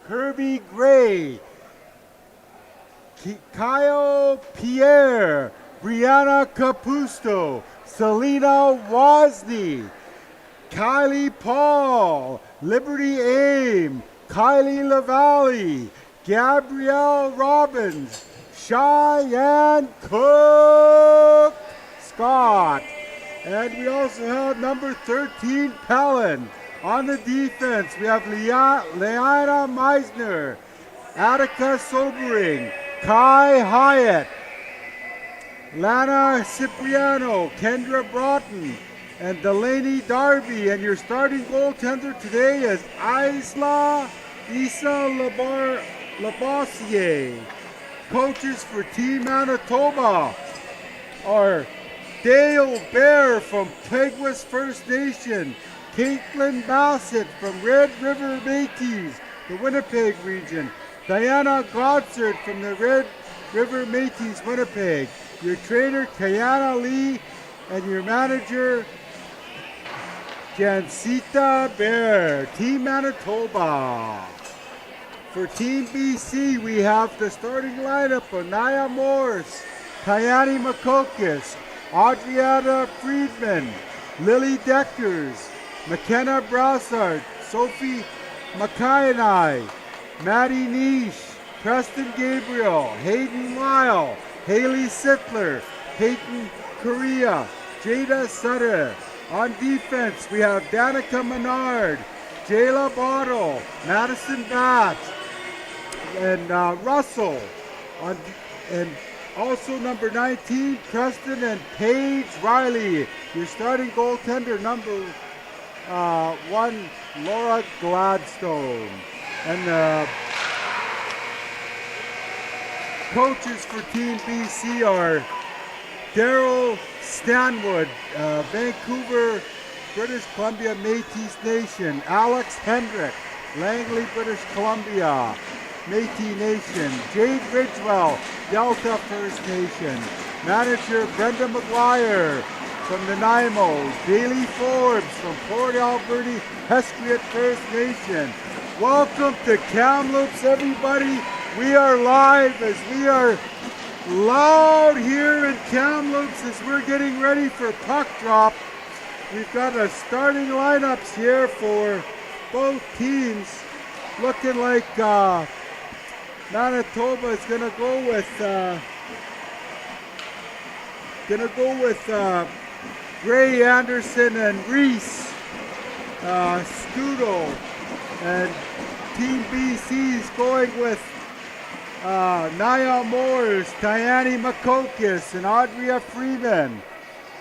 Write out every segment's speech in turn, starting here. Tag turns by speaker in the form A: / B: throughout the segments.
A: Kirby Gray, Kyle Pierre, Brianna Capusto, Selena Wozni, Kylie Paul, Liberty Aim, Kylie LaValle, Gabrielle Robbins, Cheyenne Cook Scott. And we also have number 13, Palin. On the defense, we have Leanna Meisner, Attica Sobering, Kai Hyatt, Lana Cipriano, Kendra Broughton, and Delaney Darby. And your starting goaltender today is Isa Labossiere. Coaches for Team Manitoba are Dale Bear from Peguis First Nation, Caitlin Bassett from Red River Métis, the Winnipeg region, Diana Godsard from the Red River Métis, Winnipeg, your trainer Kayana Lee, and your manager Jancita Bear, Team Manitoba. For Team BC, we have the starting lineup of Naya Morse, Kayani Makokis, Adriana Friedman, Lily Deckers, McKenna Brassard, Sophie McKayanai, Maddie Nish, Preston Gabriel, Hayden Lyle, Haley Sittler, Peyton Correa, Jada Sutter. On defense, we have Danica Menard, Jayla Bottle, Madison Batch, and Russell. And also number 19, Preston and Paige Riley. Your starting goaltender, number 1, Laura Gladstone. And coaches for Team BC are Daryl Stanwood, Vancouver, British Columbia Métis Nation, Alex Hendrick, Langley, British Columbia, Métis Nation, Jade Ridgewell, Delta First Nation, manager Brenda McGuire from Nanaimo, Daly Forbes from Port Alberta, Hesquiat First Nation. Welcome to Kamloops, everybody. We are live as we are loud here in Kamloops as we're getting ready for puck drop. We've got our starting lineups here for both teams. Looking like Manitoba is going to go with Gray, Anderson, and Reese, Scudo, and Team BC is going with Naya Moores, Diane Makokis, and Audrey Freeman.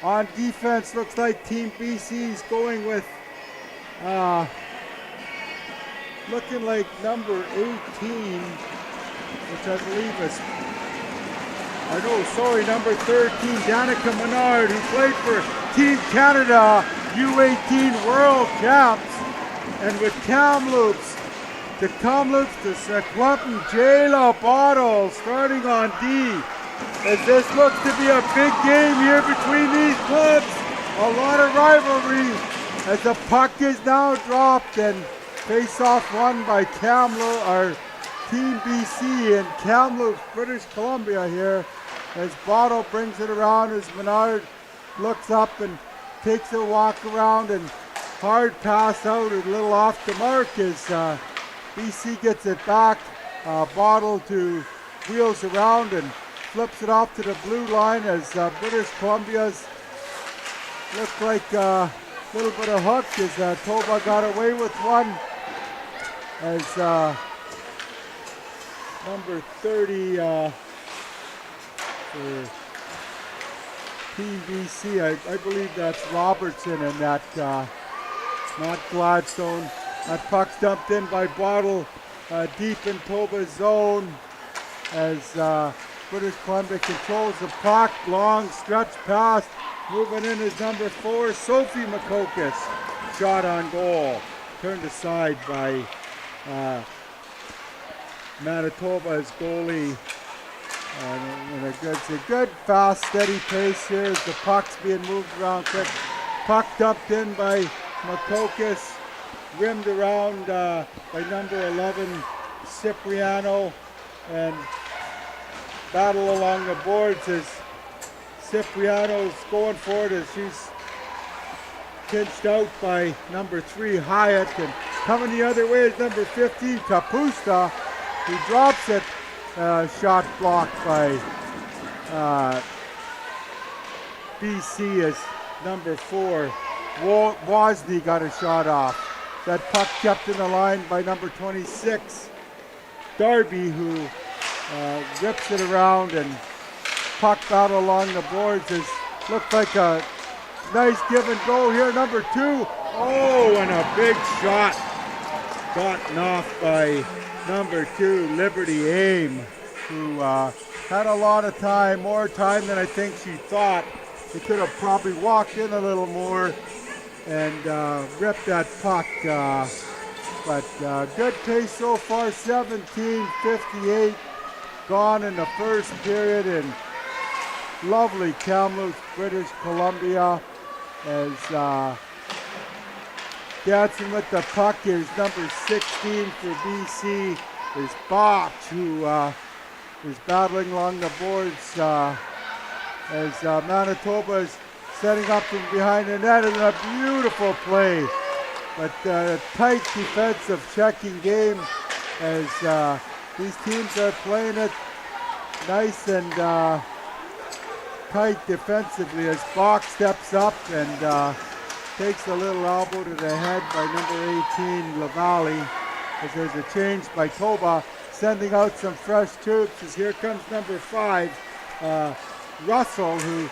A: On defense, looks like Team BC is going with looking like number 18, which I believe is, number 13, Danica Menard, who played for Team Canada U18 World Champs. And with Kamloops, to Sequantin, Jayla Bottle starting on D. As this looks to be a big game here between these clubs. A lot of rivalry as the puck is now dropped and face-off won by Kamloops, or Team BC in Kamloops, British Columbia here. As Bottle brings it around, as Menard looks up and takes a walk around, and hard pass out, a little off the mark as BC gets it back. Bottle to wheels around and flips it off to the blue line as British Columbia's looked like a little bit of hook as Toba got away with one as number 30 for PVC. I believe that's Robertson and that not Gladstone. That puck's dumped in by Bottle deep in Toba's zone as British Columbia controls the puck. Long stretch pass. Moving in is number 4, Sophie Makokis. Shot on goal. Turned aside by Manitoba's goalie. And it's a good, fast, steady pace here as the puck's being moved around quick. Puck dumped in by Makokis. Rimmed around by number 11, Cipriano and battle along the boards as Cipriano's going for it as she's pinched out by number 3 Hyatt, and coming the other way is number 15 Kapusta, who drops it. Shot blocked by BC as number 4 Wozni got a shot off. That puck kept in the line by number 26 Darby, who rips it around, and puck battle along the boards is looked like a nice give and go here. Number 2, oh, and a big shot gotten off by number 2 Liberty Aim, who had a lot of time, more time than I think she thought. She could have probably walked in a little more and ripped that puck. But good pace so far, 17:58 gone in the first period in lovely Kamloops, British Columbia, as dancing with the puck is number 16 for BC, is Botch, who is battling along the boards as Manitoba is setting up from behind the net, and a beautiful play. But a tight defensive checking game as these teams are playing it nice and tight defensively as Bach steps up and takes a little elbow to the head by number 18 Lavallee, as there's a change by Toba, sending out some fresh troops as here comes number 5 Russell, who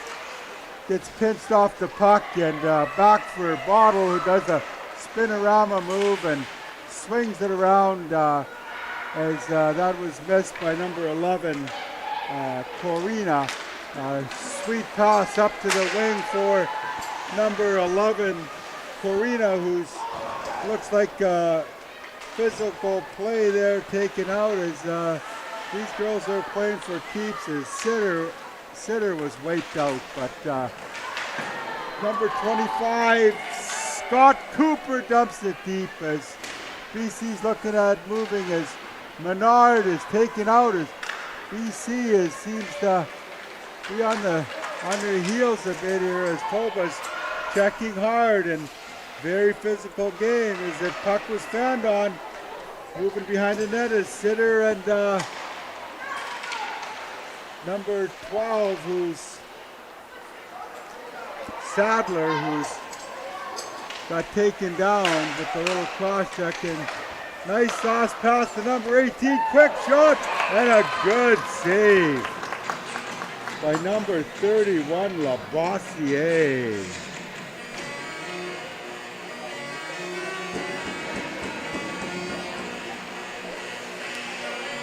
A: gets pinched off the puck, and back for Bottle, who does a spinorama move and swings it around as that was missed by number 11 Corina. Sweet pass up to the wing for number 11 Corina, who's looks like physical play there taken out as these girls are playing for keeps as Sitter was wiped out, but number 25 Scott Cooper dumps it deep as BC's looking at moving as Menard is taken out as BC seems to be on their heels a bit here as Toba's checking hard, and very physical game as the puck was found on. Moving behind the net is Sitter and number 12, who's Sadler, who's got taken down with a little cross check, and nice sauce pass to number 18, quick shot, and a good save by number 31, Labossiere.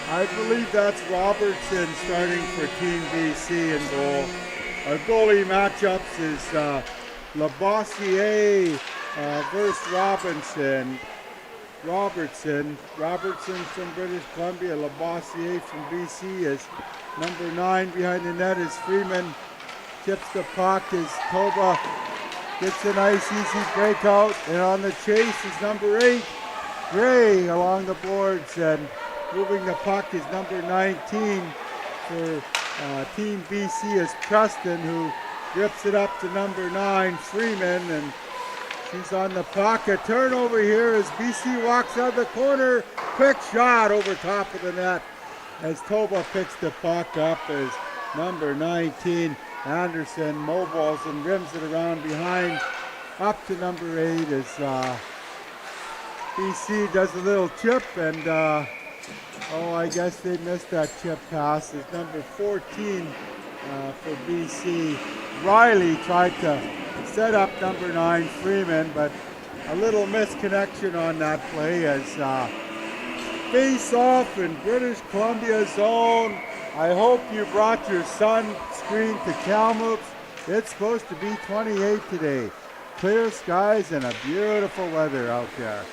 A: I believe that's Robertson starting for Team BC in goal. Our goalie matchups is Labossiere versus Robinson. Robertson from British Columbia, Labossiere from BC is number 9. Behind the net is Freeman. Chips the puck as Toba gets a nice easy breakout, and on the chase is number 8, Gray along the boards, and moving the puck is number 19 for Team BC is Preston, who rips it up to number 9, Freeman, and she's on the puck. A turnover here as BC walks out the corner. Quick shot over top of the net as Toba picks the puck up as number 19, Anderson, mobiles and rims it around behind up to number 8 as BC does a little chip, and I guess they missed that chip pass as number 14 for BC. Riley tried to set up number 9, Freeman, but a little misconnection on that play as face off in British Columbia zone. I hope you brought your sunscreen to Kamloops. It's supposed to be 28 today. Clear skies and a beautiful weather out there.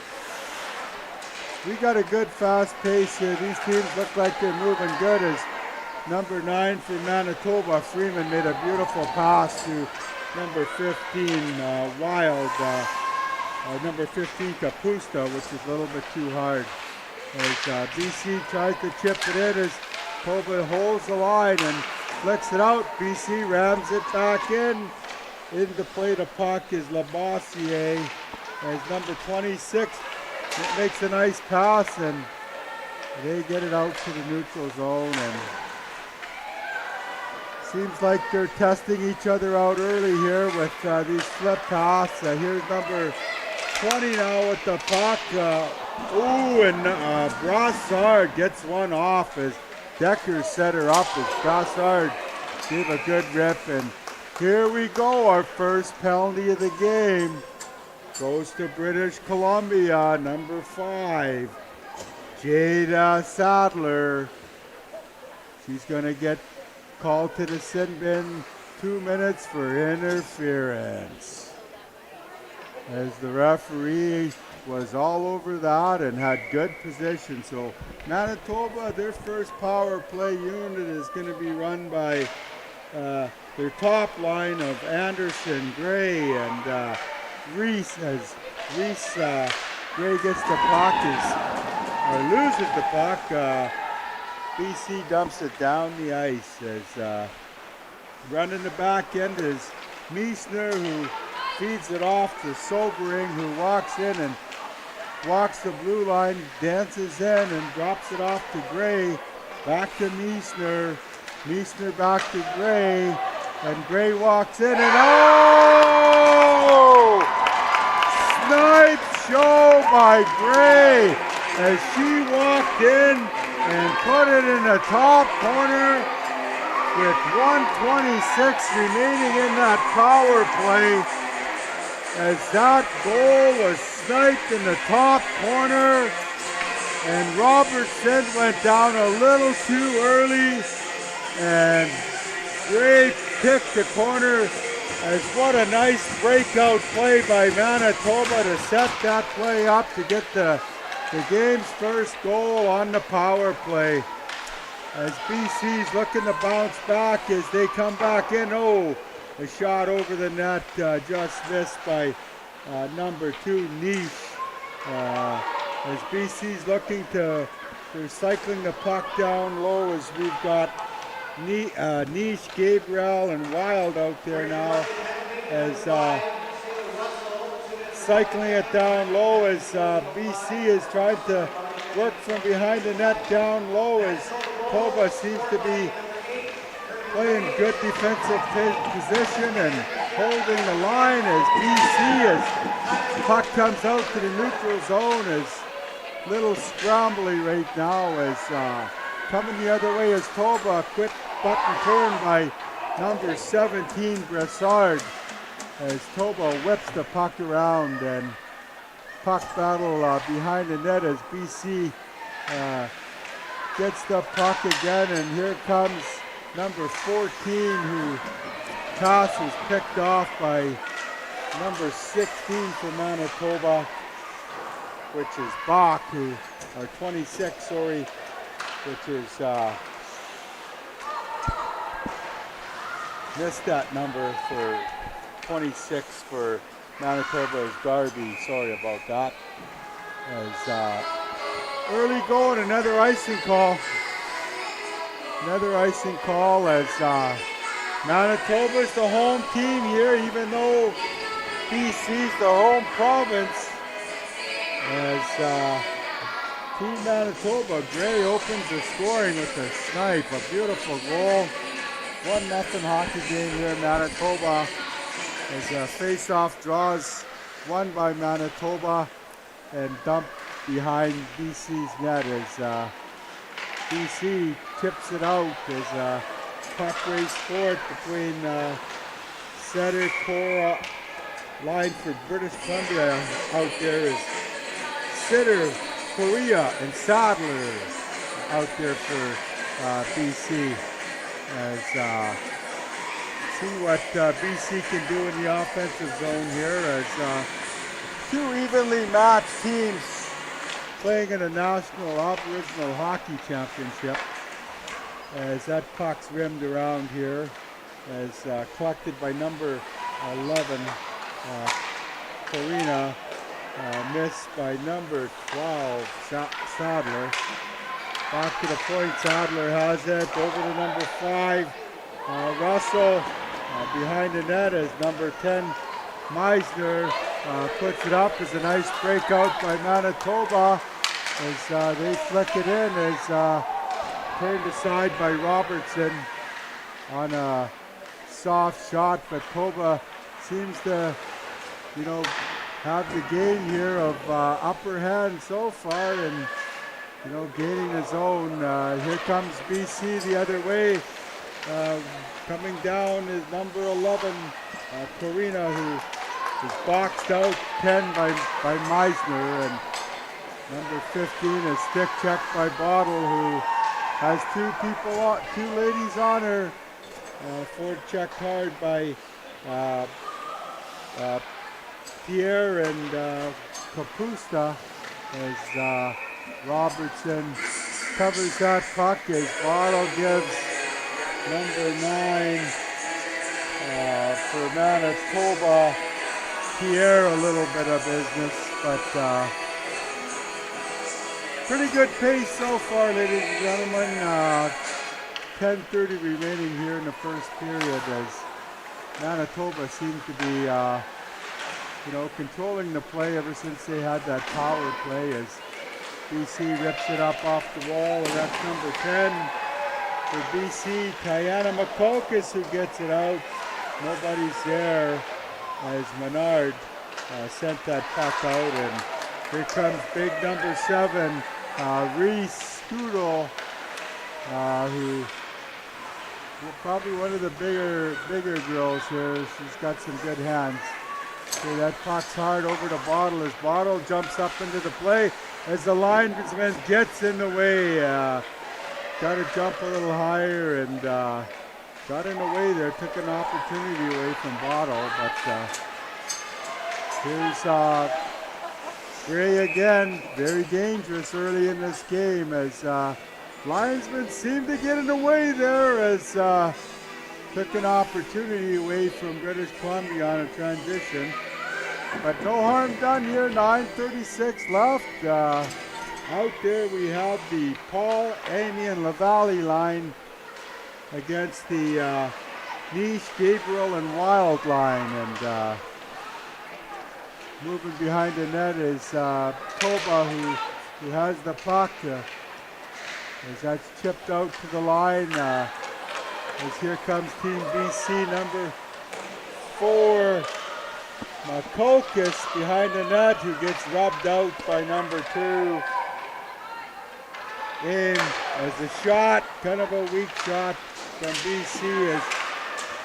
A: We got a good fast pace here. These teams look like they're moving good as number 9 for Manitoba, Freeman, made a beautiful pass to number 15, Wild, number 15, Kapusta, which is a little bit too hard. as BC tries to chip it in as Toba holds the line and flicks it out. BC rams it back in. Into play the puck is Labossiere as number 26 makes a nice pass, and they get it out to the neutral zone. And seems like they're testing each other out early here with these flip pass. Here's number 20 now with the puck. And Brassard gets one off as Decker set her up as Brassard gave a good rip. And here we go, our first penalty of the game goes to British Columbia, number 5, Jada Sadler. She's going to get called to the sin bin, 2 minutes for interference. As the referee was all over that and had good position. So Manitoba, their first power play unit is going to be run by their top line of Anderson, Gray, and Reese. As Reese Gray gets the puck or loses the puck, BC dumps it down the ice. As running the back end is Meisner, who feeds it off to Sobering, who walks in and walks the blue line, dances in and drops it off to Gray. Back to Meisner. Meisner back to Gray. And Gray walks in and snipe show by Gray as she walked in and put it in the top corner with 1:26 remaining in that power play. As that goal was sniped in the top corner, and Robertson went down a little too early, and Gray picked the corner. As what a nice breakout play by Manitoba to set that play up to get the game's first goal on the power play. As BC's looking to bounce back as they come back in. A shot over the net, just missed by number 2, Niche. As BC's looking to, they're cycling the puck down low as we've got Niche, Gabriel, and Wild out there now. As cycling it down low as BC is trying to work from behind the net down low as Toba seems to be playing good defensive position and holding the line as BC, as puck comes out to the neutral zone, is little scrambly right now as coming the other way is Toba. Quick button turn by number 17, Brassard, as Toba whips the puck around, and puck battle behind the net as BC gets the puck again, and here comes number 14, who pass was picked off by number 16 for Manitoba, which is Bach, or 26, sorry, which is, missed that number for 26 for Manitoba is Darby, sorry about that. As early goal and another icing call. Another icing call as Manitoba's the home team here, even though BC's the home province. As Team Manitoba, Gray opens the scoring with a snipe, a beautiful goal. 1-0 hockey game here in Manitoba. As a face-off draws won by Manitoba and dumped behind BC's net as BC tips it out as puck race forward between Setter, Cora, line for British Columbia out there is Sitter, Korea, and Sadler out there for BC. As see what BC can do in the offensive zone here as two evenly matched teams playing in a National Aboriginal Hockey Championship. As that puck's rimmed around here, as collected by number 11, Corina, Missed by number 12, Sadler. Back to the point, Sadler has it. Over to number 5, Russell. Behind the net is number 10, Meisner. Puts it up. It's a nice breakout by Manitoba as they flick it in. As turned aside by Robertson on a soft shot, but Toba seems to, have the game here of upper hand so far, and gaining his own. Here comes BC the other way. Coming down is number 11, Corina, who is boxed out 10 by Meisner, and number 15 is stick checked by Bottle, who has two ladies on her. Ford checked hard by Pierre and Kapusta as Robertson covers that puck as Bottle gives number 9 for Manitoba, Pierre, a little bit of business, but pretty good pace so far, ladies and gentlemen. 10:30 remaining here in the first period as Manitoba seems to be, controlling the play ever since they had that power play as BC rips it up off the wall, and that's number 10 for BC, Tiana Makokas, who gets it out. Nobody's there as Menard sent that puck out, and here comes big number 7, Reese Scudel, who probably one of the bigger girls here. She's got some good hands. Okay, that puck's hard over to Bottle as Bottle jumps up into the play as the linesman gets in the way. Got to jump a little higher and got in the way there. Took an opportunity away from Bottle, but here's Gray again. Very dangerous early in this game as linesmen seem to get in the way there as took an opportunity away from British Columbia on a transition. But no harm done here, 9:36 left. Out there we have the Paul, Amy, and LaValle line against the Niche, Gabriel, and Wild line. And moving behind the net is Toba, who has the puck. As that's chipped out to the line, as here comes Team BC, number 4, Makokas behind the net, who gets rubbed out by number 2. In as a shot, kind of a weak shot from BC as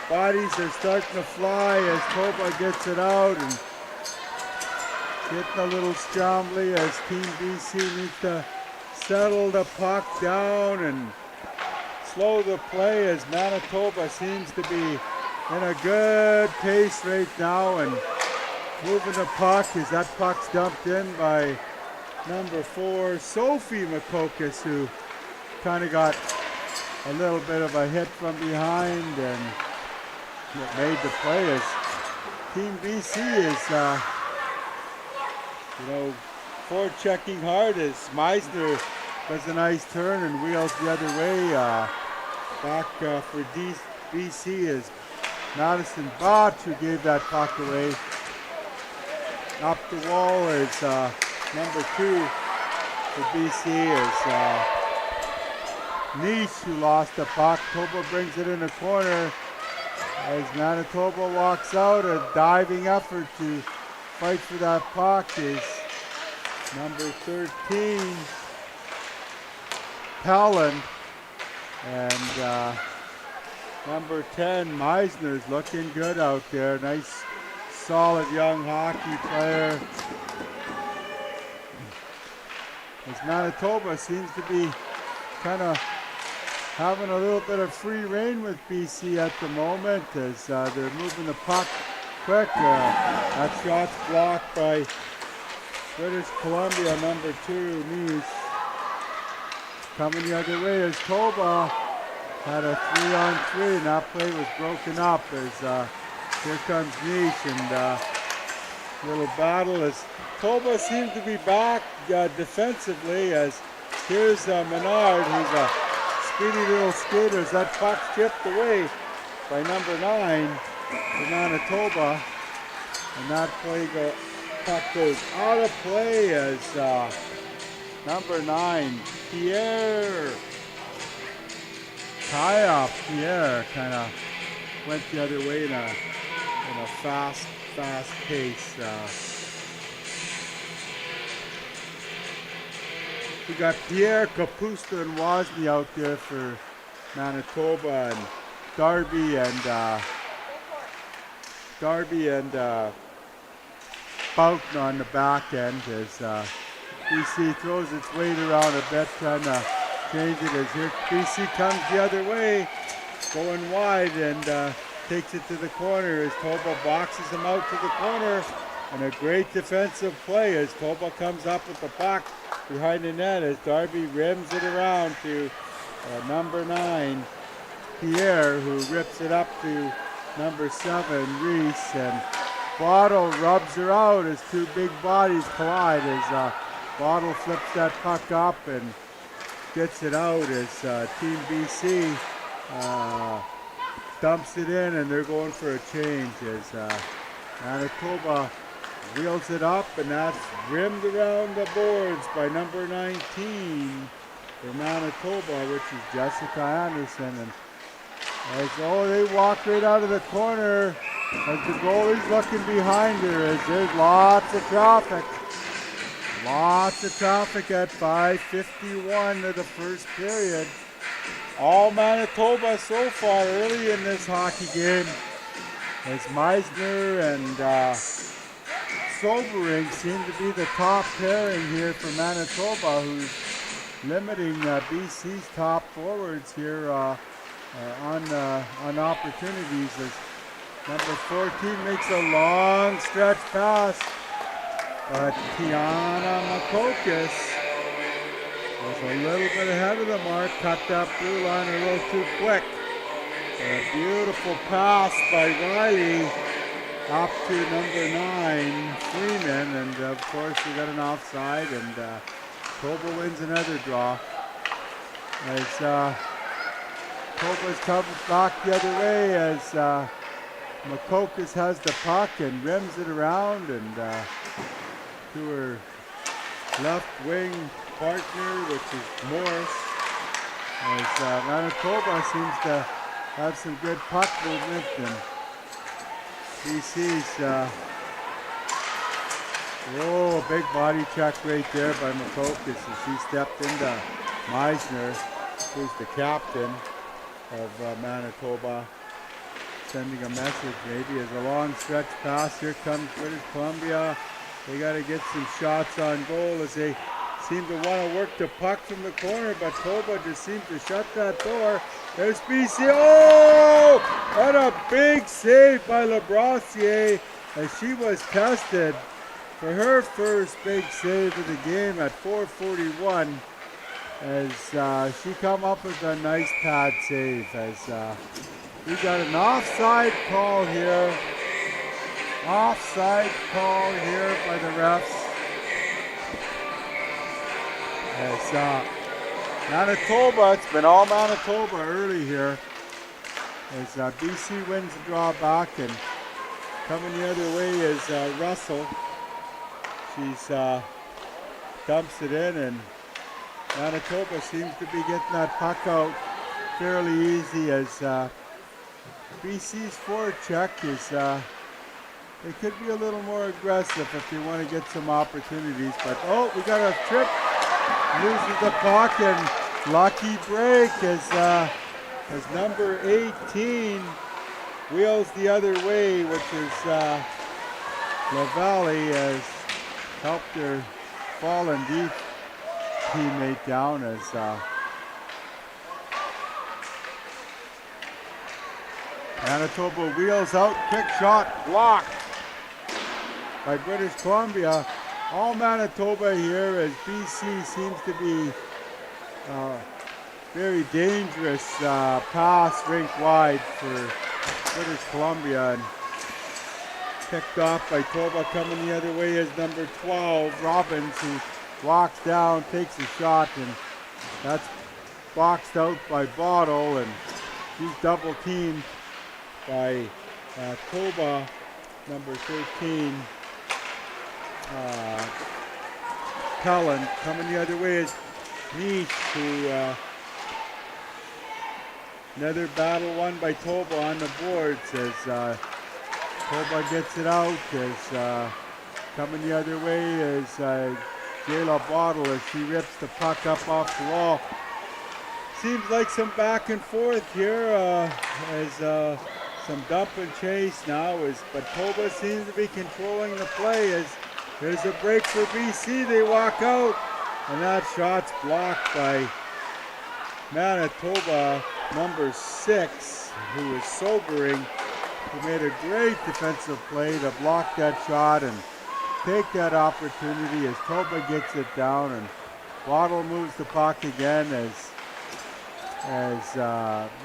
A: bodies are starting to fly as Toba gets it out, and getting a little scrambly as Team BC needs to settle the puck down and slow the play as Manitoba seems to be in a good pace right now and moving the puck as that puck's dumped in by number 4, Sophie Makokas, who kind of got a little bit of a hit from behind and made the play as Team BC is, forechecking hard as Meisner does a nice turn and wheels the other way. Back for BC is Madison Botch, who gave that puck away. Up the wall is number 2 for BC is Niche, who lost the puck. Toba brings it in the corner as Manitoba walks out. A diving effort to fight for that puck is number 13, Palin, and number 10, Meisner's looking good out there. Nice, solid young hockey player. As Manitoba seems to be kind of having a little bit of free reign with BC at the moment as they're moving the puck quick. That shot's blocked by British Columbia, number 2, Nice. Coming the other way as Toba had a 3-on-3, and that play was broken up as here comes Niche, and Little battle as Toba seems to be back defensively as here's Menard, who's a speedy little skater. As that puck chipped away by number 9 to Manitoba. And that puck goes out of play as number 9, Pierre kind of went the other way in a fast pace. We got Pierre, Kapusta, and Wozni out there for Manitoba, and Darby and Boughton on the back end as BC throws its weight around a bit, trying to change it as here BC comes the other way, going wide and takes it to the corner as Toba boxes him out to the corner, and a great defensive play as Toba comes up with the puck behind the net as Darby rims it around to number 9, Pierre, who rips it up to number 7, Reese, and Bottle rubs her out as two big bodies collide as Bottle flips that puck up and gets it out as Team BC dumps it in, and they're going for a change as Manitoba wheels it up, and that's rimmed around the boards by number 19 for Manitoba, which is Jessica Anderson. And they walk right out of the corner as the goalie's looking behind her as there's lots of traffic. Lots of traffic at 5:51 of the first period. All Manitoba so far early in this hockey game as Meisner and Sobering seem to be the top pairing here for Manitoba, who's limiting BC's top forwards here on opportunities as number 14 makes a long stretch pass, but Tiana Makokis was a little bit ahead of the mark, cut that blue line a little too quick. A beautiful pass by Riley up to number 9, Freeman, and of course we got an offside, and Toba wins another draw. As Toba's comes back the other way as Makokis has the puck and rims it around, and to her left wing partner, which is Morris, as Manitoba seems to have some good puck movement, and BC's a big body check right there by Makokis as she stepped into Meisner, who's the captain of Manitoba, sending a message maybe as a long stretch pass. Here comes British Columbia. They got to get some shots on goal as they seem to want to work the puck from the corner, but Toba just seems to shut that door. There's BC. Oh! What a big save by Labrassier as she was tested for her first big save of the game at 4:41 as she come up with a nice pad save as we got an offside call here. Offside call here by the refs. As Manitoba, it's been all Manitoba early here. As BC wins the draw back, and coming the other way is Russell. She's dumps it in, and Manitoba seems to be getting that puck out fairly easy as BC's forecheck is they could be a little more aggressive if they want to get some opportunities, but we got a trip, loses the puck, and lucky break as number 18 wheels the other way, which is LaValle has helped her fallen deep teammate down as Manitoba wheels out, quick shot blocked by British Columbia. All Manitoba here as BC seems to be very dangerous pass rink wide for British Columbia. And Picked off by Toba. Coming the other way is number 12, Robbins, who walks down, takes a shot, and that's boxed out by Bottle, and he's double teamed by Toba, number 13, Cullen. Coming the other way is Niche, who another battle won by Toba on the boards as Toba gets it out. As coming the other way is Jayla Bottle as she rips the puck up off the wall. Seems like some back and forth here as some dump and chase now, but Toba seems to be controlling the play as there's a break for BC. They walk out, and that shot's blocked by Manitoba, number 6, who is sobering, who made a great defensive play to block that shot and take that opportunity as Toba gets it down, and Bottle moves the puck again as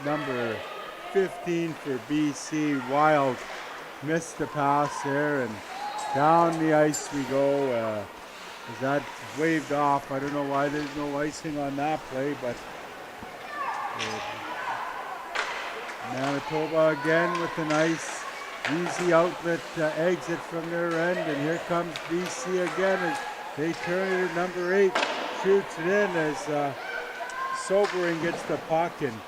A: number 15 for BC, Wild, missed the pass there, and down the ice we go. As that waved off, I don't know why there's no icing on that play, but Manitoba again with a nice easy outlet exit from their end, and here comes BC again as they turn it at number 8, shoots it in as Sobering gets the puck and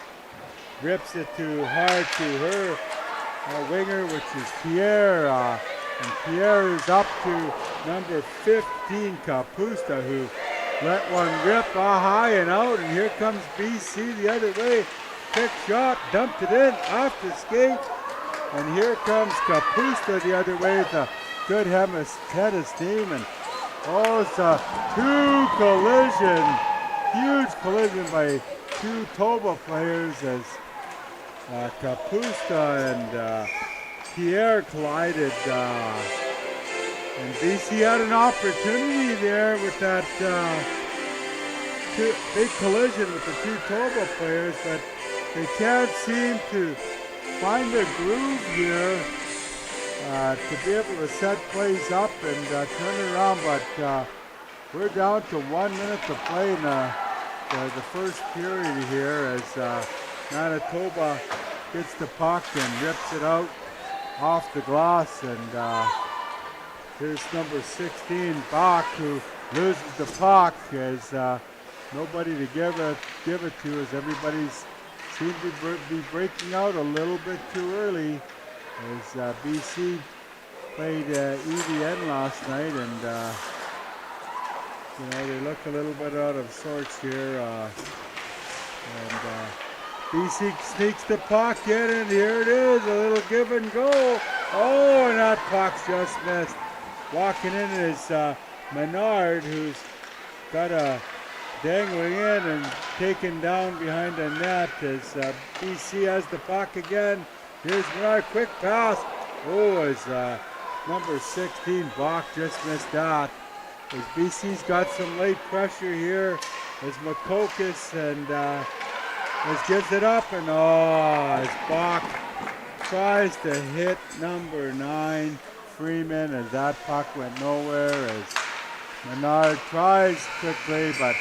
A: rips it too hard to her winger, which is Pierre, and Pierre is up to number 15, Kapusta, who let one rip high and out, and here comes BC the other way. Quick shot, dumped it in, off the skate, and here comes Kapusta the other way with a good head of steam, and it's a huge collision by two Toba players as Kapusta and Pierre collided, and BC had an opportunity there with that big collision with the two Toba players, but they can't seem to find a groove here to be able to set plays up and turn it around, but we're down to 1 minute to play in the first period here as Manitoba gets the puck and rips it out off the glass, and here's number 16, Bach, who loses the puck as nobody to give it to, as everybody's seemed to be breaking out a little bit too early as BC played EVN last night, and they look a little bit out of sorts here, and BC sneaks the puck in, and here it is, a little give and go. And that puck's just missed. Walking in is Menard, who's got a dangling in and taken down behind the net as BC has the puck again. Here's Menard, quick pass. As number 16, Bach, just missed that. As BC's got some late pressure here as Makokis and gives it up, and as Bach tries to hit number 9, Freeman, as that puck went nowhere, as Menard tries quickly, but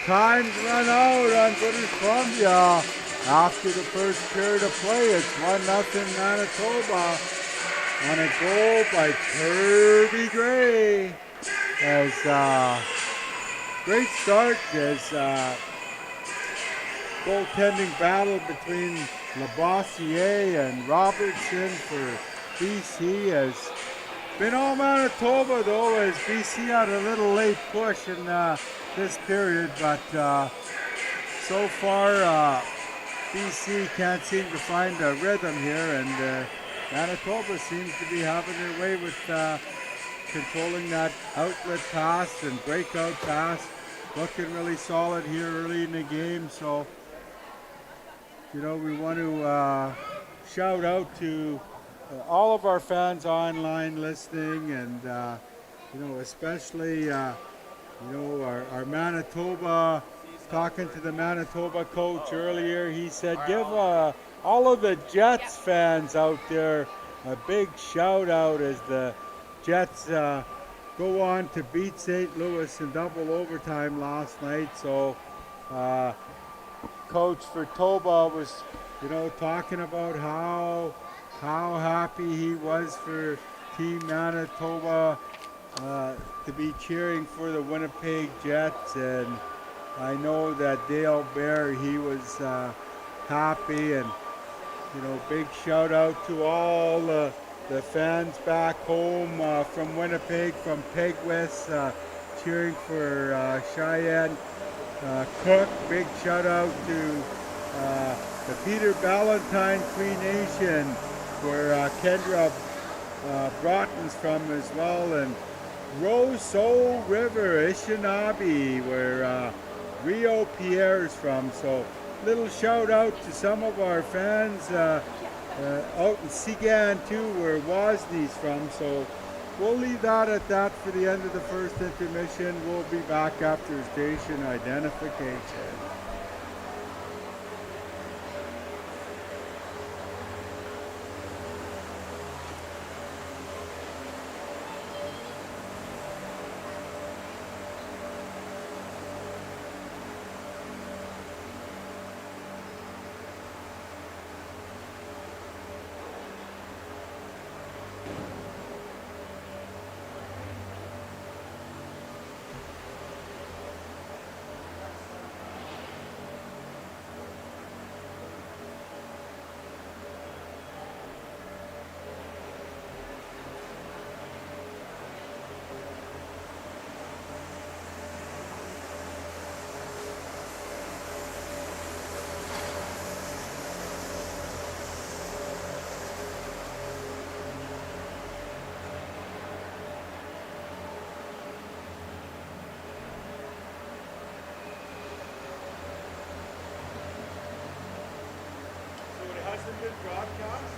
A: time's run out on British Columbia. After the first period of play, it's 1-0 Manitoba on a goal by Kirby Gray. As great start as goaltending battle between Labossiere and Robertson for BC has been all Manitoba, though, as BC had a little late push in this period, but so far BC can't seem to find a rhythm here, and Manitoba seems to be having their way with controlling that outlet pass and breakout pass. Looking really solid here early in the game, so we want to shout out to all of our fans online listening, and especially our Manitoba. Talking to the Manitoba coach earlier, he said give all of the Jets fans out there a big shout out as the Jets go on to beat St. Louis in double overtime last night. So uh, Coach Vertoba was, talking about how happy he was for Team Manitoba to be cheering for the Winnipeg Jets, and I know that Dale Bear, he was happy, and big shout out to all the fans back home from Winnipeg, from Pegwest, cheering for Cheyenne Cook. Big shout out to the Peter Ballantyne Cree Nation, where Kendra Broughton's from as well, and Roseau River, Ishinabe, where Rio Pierre's from. So little shout out to some of our fans out in Sigan too, where Wozni from. So we'll leave that at that for the end of the first intermission. We'll be back after station identification. Hasn't been broadcast?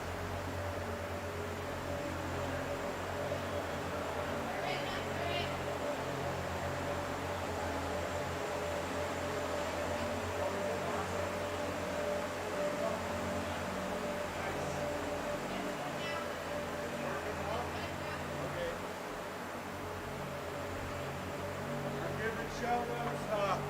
A: I'm giving shout outs.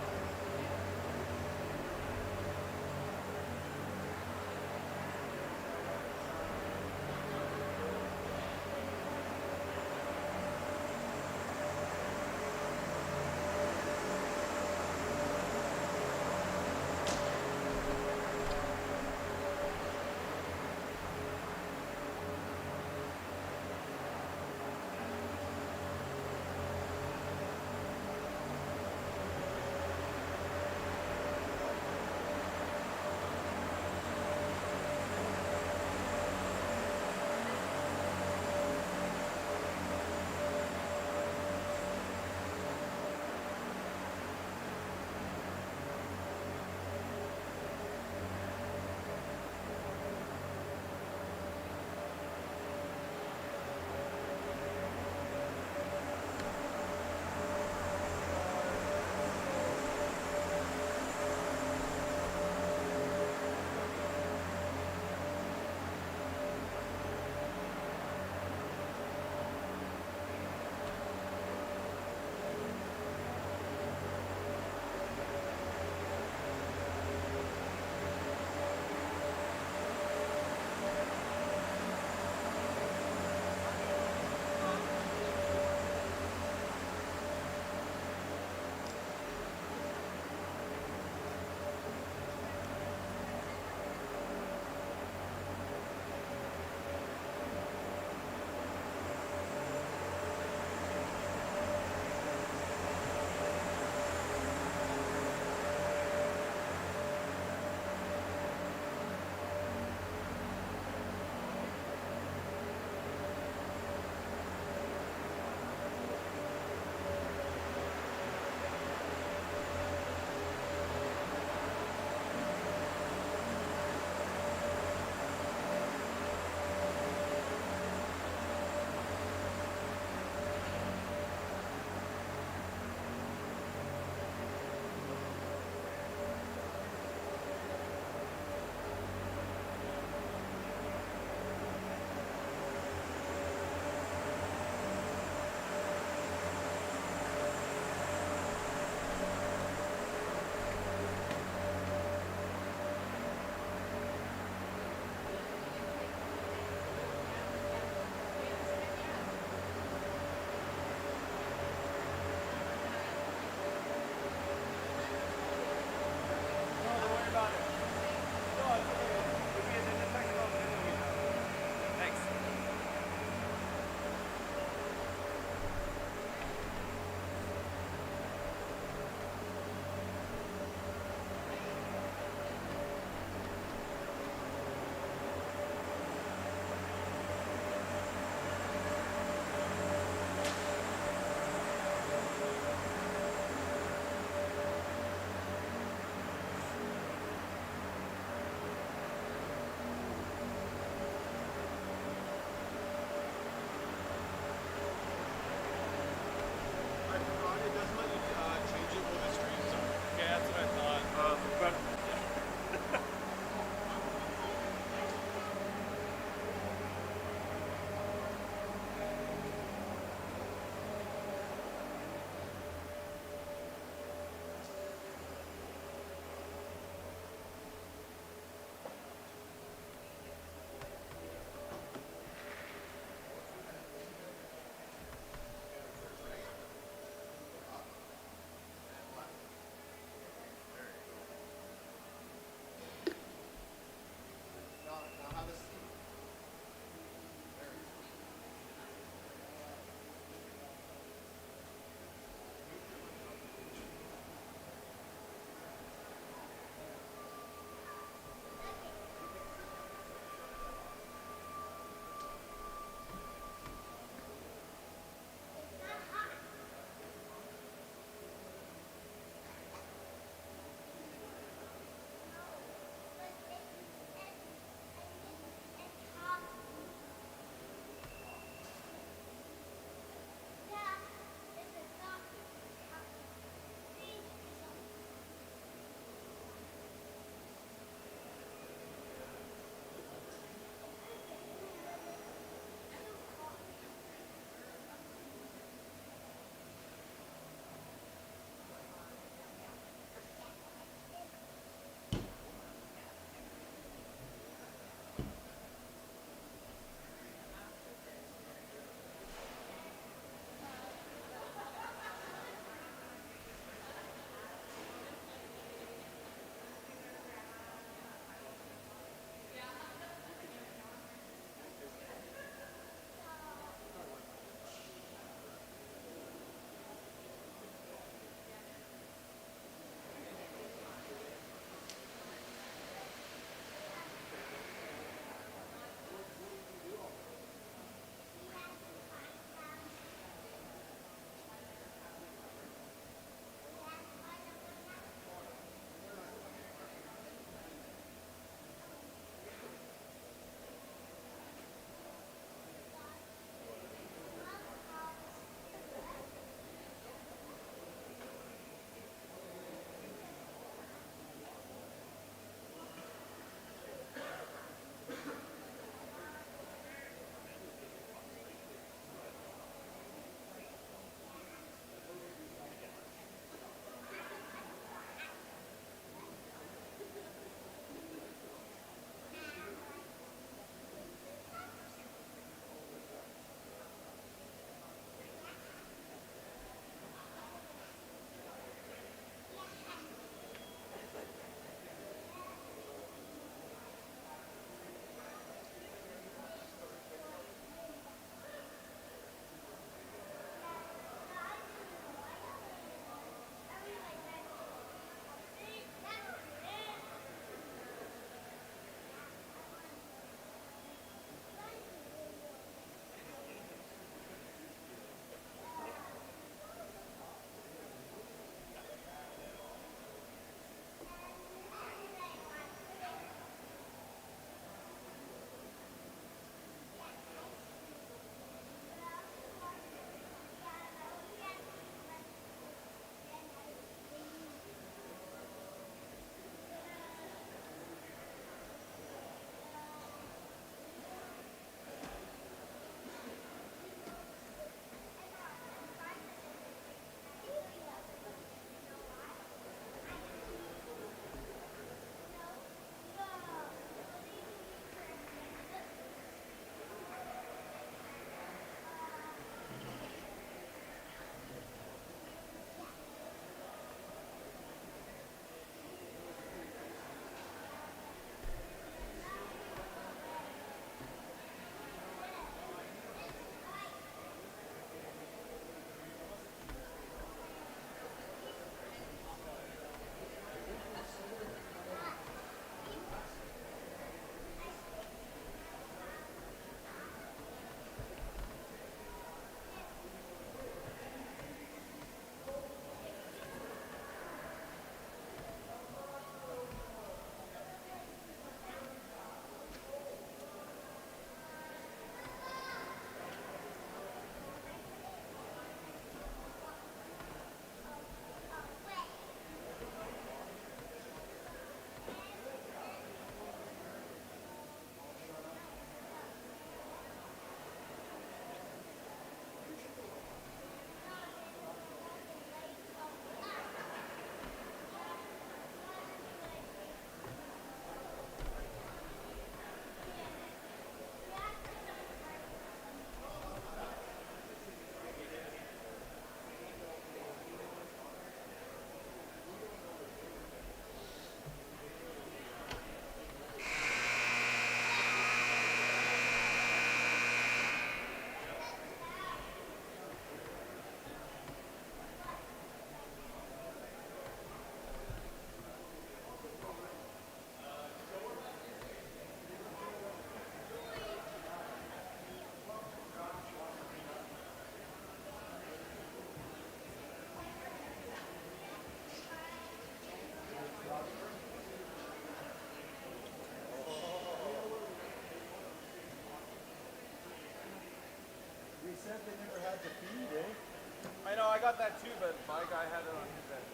B: got that too, but my guy had it on his end.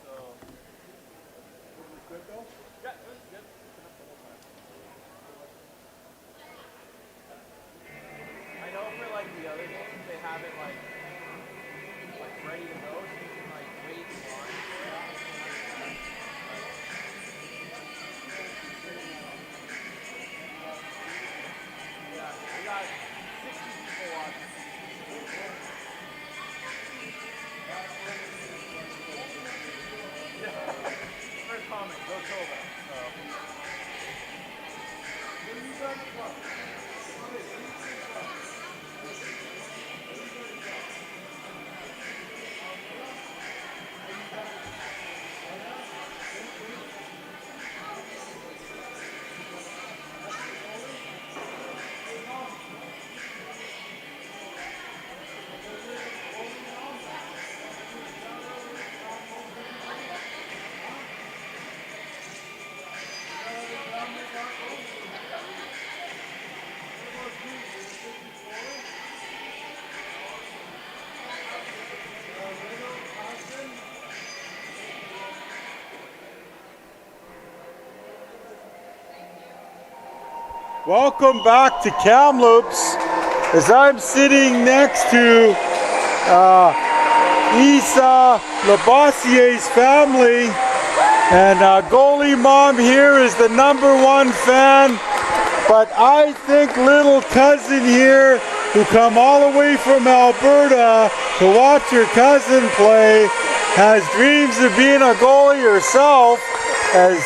B: So.
A: Was it good though?
B: Yeah, it was good. I know for like the other games, they have it like ready to go, so you can like wait in line for it. Yeah, we got 60 people watching. First comment, go Tova.
A: Where are you guys from? Welcome back to Kamloops as I'm sitting next to Isa Labossier's family, and goalie mom here is the #1 fan, but I think little cousin here who come all the way from Alberta to watch her cousin play has dreams of being a goalie herself, as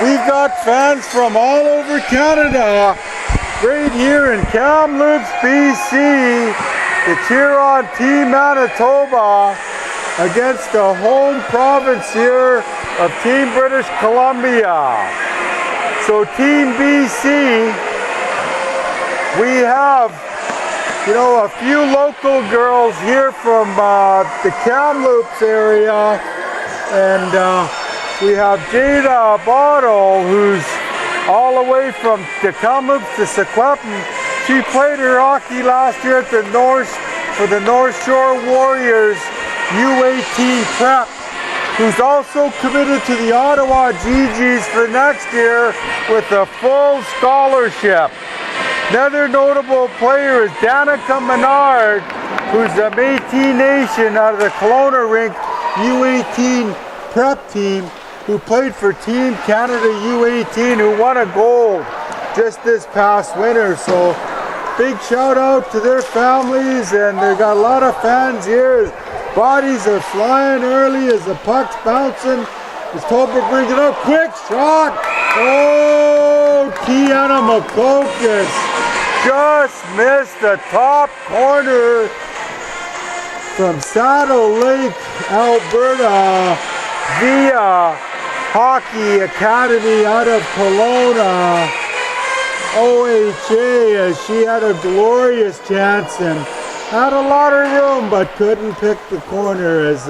A: we've got fans from all over Canada right here in Kamloops, BC to cheer on Team Manitoba against the home province here of Team British Columbia. So Team BC, we have, you know, a few local girls here from the Kamloops area, and we have Jada Bottle, who's all the way from the Kamloops to Sequeppin. She played her hockey last year at the for the North Shore Warriors U18 Prep, who's also committed to the Ottawa GGs for next year with a full scholarship. Another notable player is Danica Menard, who's a Métis Nation out of the Kelowna Rink U18 Prep team, who played for Team Canada U18, who won a gold just this past winter. So big shout out to their families, and they got a lot of fans here. Bodies are flying early as the puck's bouncing. As Tolbert brings it up, quick shot. Oh, Kiana Makokis just missed the top corner from Saddle Lake, Alberta, via Hockey Academy out of Kelowna, OHA, as she had a glorious chance and had a lot of room but couldn't pick the corner, as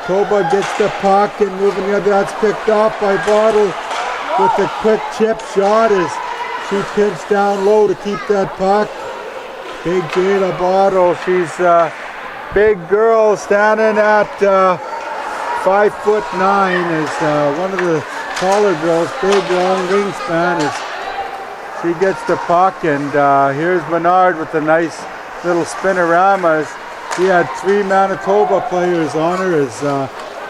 A: Toba gets the puck and moving the other. That's picked up by Bottle with a quick chip shot as she pinched down low to keep that puck. Big Jada Bottle, she's a big girl standing at 5'9", is one of the taller girls, big long wingspan, as she gets the puck, and here's Menard with a nice little spinorama. She had 3 Manitoba players on her as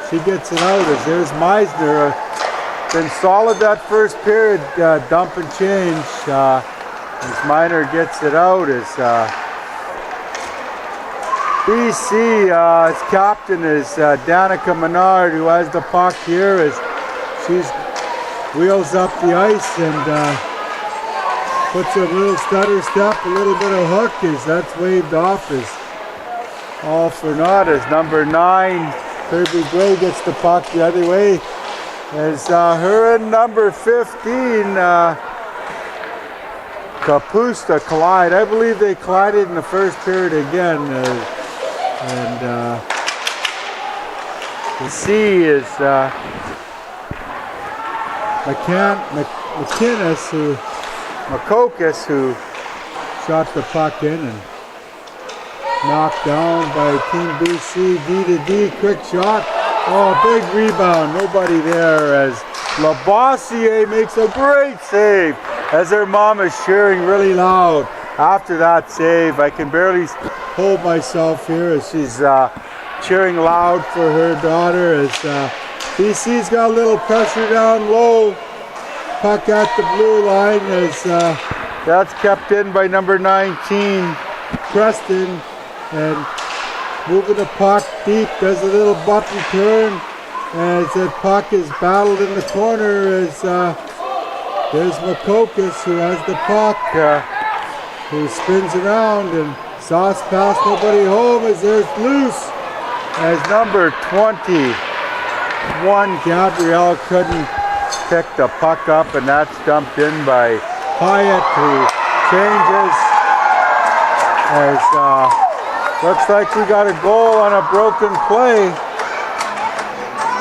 A: she gets it out, as there's Meisner. Been solid that first period, dump and change, as Miner gets it out, as BC, its captain is Danica Menard, who has the puck here as she's wheels up the ice and puts a little stutter step, a little bit of hook, as that's waved off as all for naught, as number 9, Kirby Gray, gets the puck the other way, as her and number 15, Kapusta, collide. I believe they collided in the first period again. And the C is Makokis, who shot the puck in, and Knocked down by Team BC. D to D, quick shot. Oh, big rebound. Nobody there as Labossiere makes a great save as her mom is cheering really loud after that save. I can barely hold myself here as she's cheering loud for her daughter as BC's got a little pressure down low. Puck at the blue line as that's kept in by number 19, Preston, and moving the puck deep, does a little button turn as that puck is battled in the corner as there's Makokis who has the puck, who spins around and sauce pass, nobody home as there's loose as number 21, Gabrielle couldn't pick the puck up and that's dumped in by Hyatt who changes as looks like we got a goal on a broken play.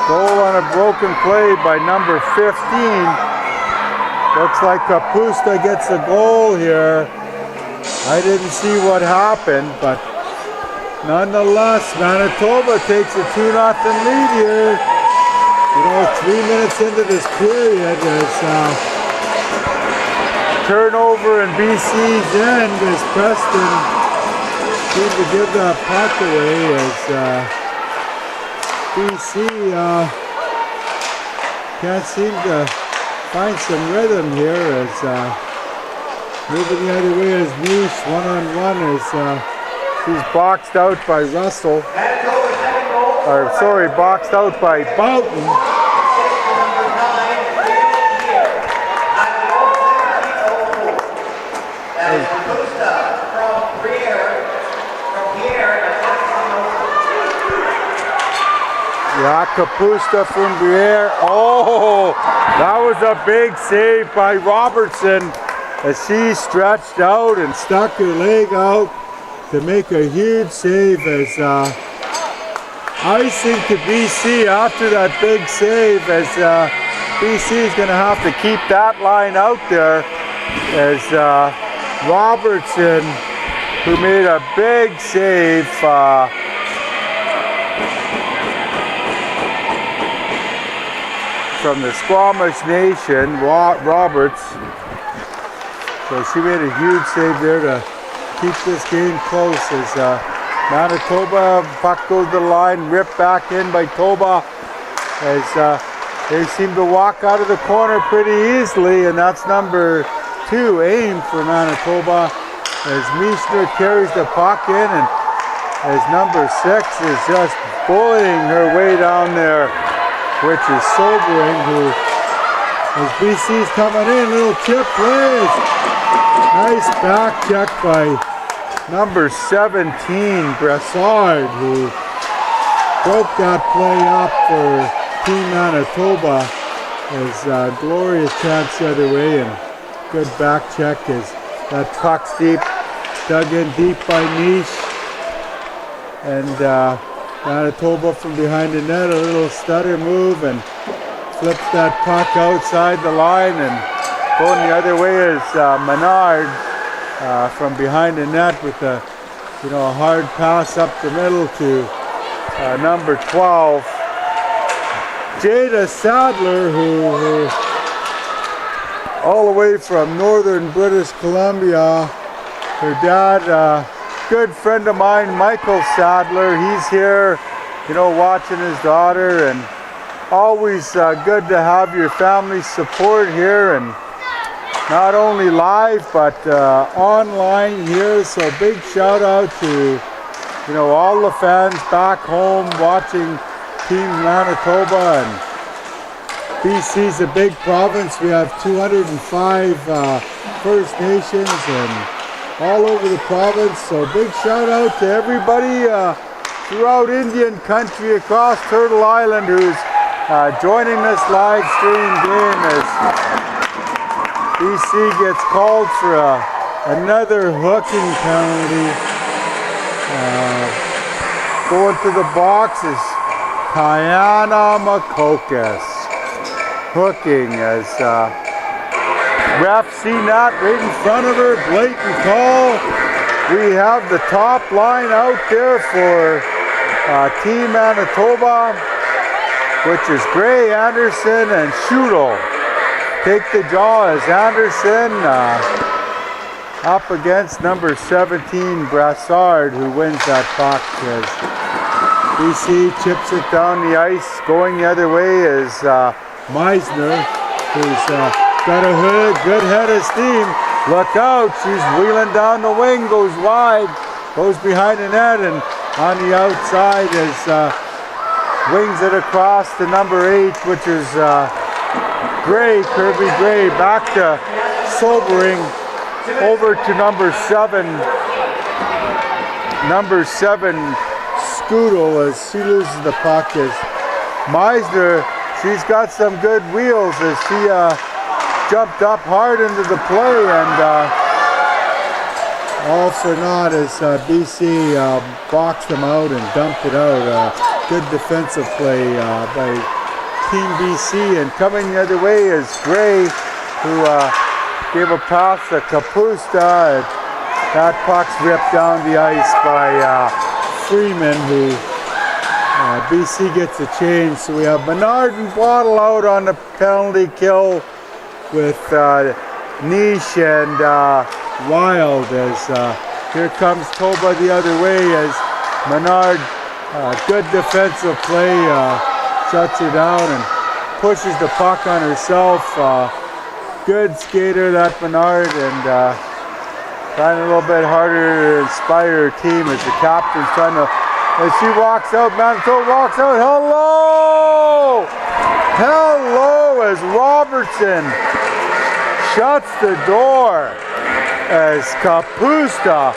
A: Goal on a broken play by number 15. Looks like Kapusta gets a goal here. I didn't see what happened, but nonetheless, Manitoba takes a 2-0 lead here. 3 minutes into this period as turnover in BC's end as Preston seemed to give that puck away as BC can't seem to find some rhythm here as moving the other way as Niche one-on-one as she's boxed out by Russell. Boxed out by Boughton. Kapusta from Briere. Oh, that was a big save by Robertson as she stretched out and stuck her leg out to make a huge save as icing to BC after that big save as BC is going to have to keep that line out there as Robertson, who made a big save, from the Squamish Nation, Roberts. So she made a huge save there to keep this game close as Manitoba, puck goes to the line, ripped back in by Toba as they seem to walk out of the corner pretty easily, and that's number 2, aim for Manitoba as Meissner carries the puck in and as number 6 is just bullying her way down there, which is sobering. Who as BC's coming in, little chip plays. Nice back check by number 17, Brassard, who broke that play up for Team Manitoba as glorious chance the other way and good back check as that puck's deep, dug in deep by Niche and Manitoba from behind the net, a little stutter move and flips that puck outside the line and going the other way is Menard from behind the net with a hard pass up the middle to number 12, Jada Sadler, who all the way from northern British Columbia. Her dad, good friend of mine, Michael Sadler, he's here, watching his daughter, and always good to have your family support here, and not only live but online here. So big shout out to all the fans back home watching Team Manitoba. And BC's a big province. We have 205 First Nations and all over the province, so big shout out to everybody throughout Indian country across Turtle Island who's joining this live stream game as BC gets called for another hooking penalty. Going to the box is Kiana Makokis hooking as ref seen that right in front of her, blatant call. we have the top line out there for Team Manitoba, which is Gray, Anderson, and Schudel. Take the draw as Anderson up against number 17, Brassard, who wins that puck as BC chips it down the ice. Going the other way is Meisner, who's got a good head of steam. Look out, she's wheeling down the wing, goes wide, goes behind the net, and on the outside is wings it across to number 8, which is Gray, Kirby Gray, back to Sobering, over to number 7, Scudel, as she loses the puck. As Meisner, she's got some good wheels as she jumped up hard into the play, and all for naught as BC boxed them out and dumped it out. Good defensive play by Team BC, and coming the other way is Gray, who gave a pass to Kapusta, and that puck's ripped down the ice by Freeman, who BC gets a change. So we have Bernard and Bottle out on the penalty kill with Niche and Wild, as here comes Toba the other way as Menard, good defensive play, shuts her down and pushes the puck on herself. Good skater, that Menard, and trying a little bit harder to inspire her team as the captain's trying to, as she walks out, Manitoba walks out, hello! Hello, as Robertson shuts the door as Kapusta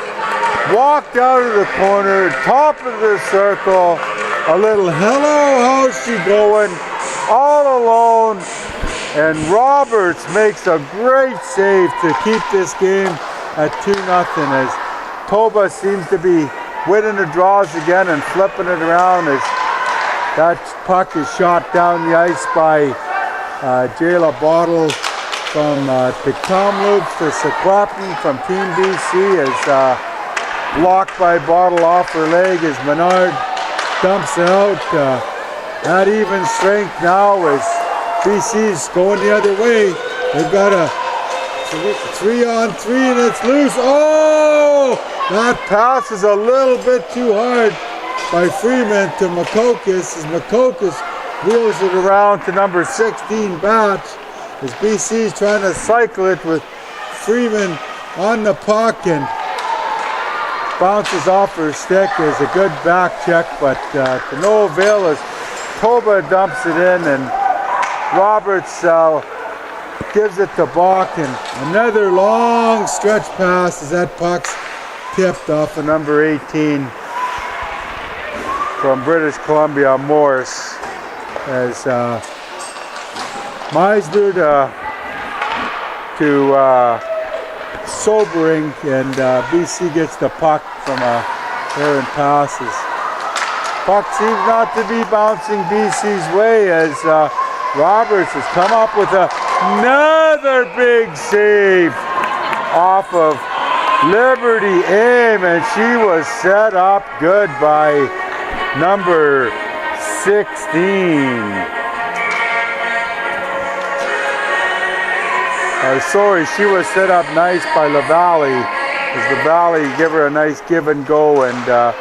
A: walked out of the corner, top of the circle, a little hello, how's she going, all alone, and Roberts makes a great save to keep this game at 2-0 as Toba seems to be winning the draws again and flipping it around as that puck is shot down the ice by Jayla Bottle from the Kamloops to Sequapin from Team BC as blocked by Bottle off her leg as Menard dumps it out. At even strength now as BC's going the other way. They've got a 3-on-3 and it's loose. Oh! That pass is a little bit too hard by Freeman to Makokis as Makokis wheels it around to number 16, Batch, as BC's trying to cycle it with Freeman on the puck and bounces off her stick. Is a good back check, but to no avail as Toba dumps it in and Roberts gives it to Bach, and another long stretch pass as that puck's tipped off of number 18 from British Columbia, Morris, as Meisner to Sobering, and BC gets the puck from Aaron passes. Puck seems not to be bouncing BC's way as Roberts has come up with another big save off of Liberty Aim, and she was set up good by number 16. Sorry, she was set up nice by LaValle, as LaValle give her a nice give and go, and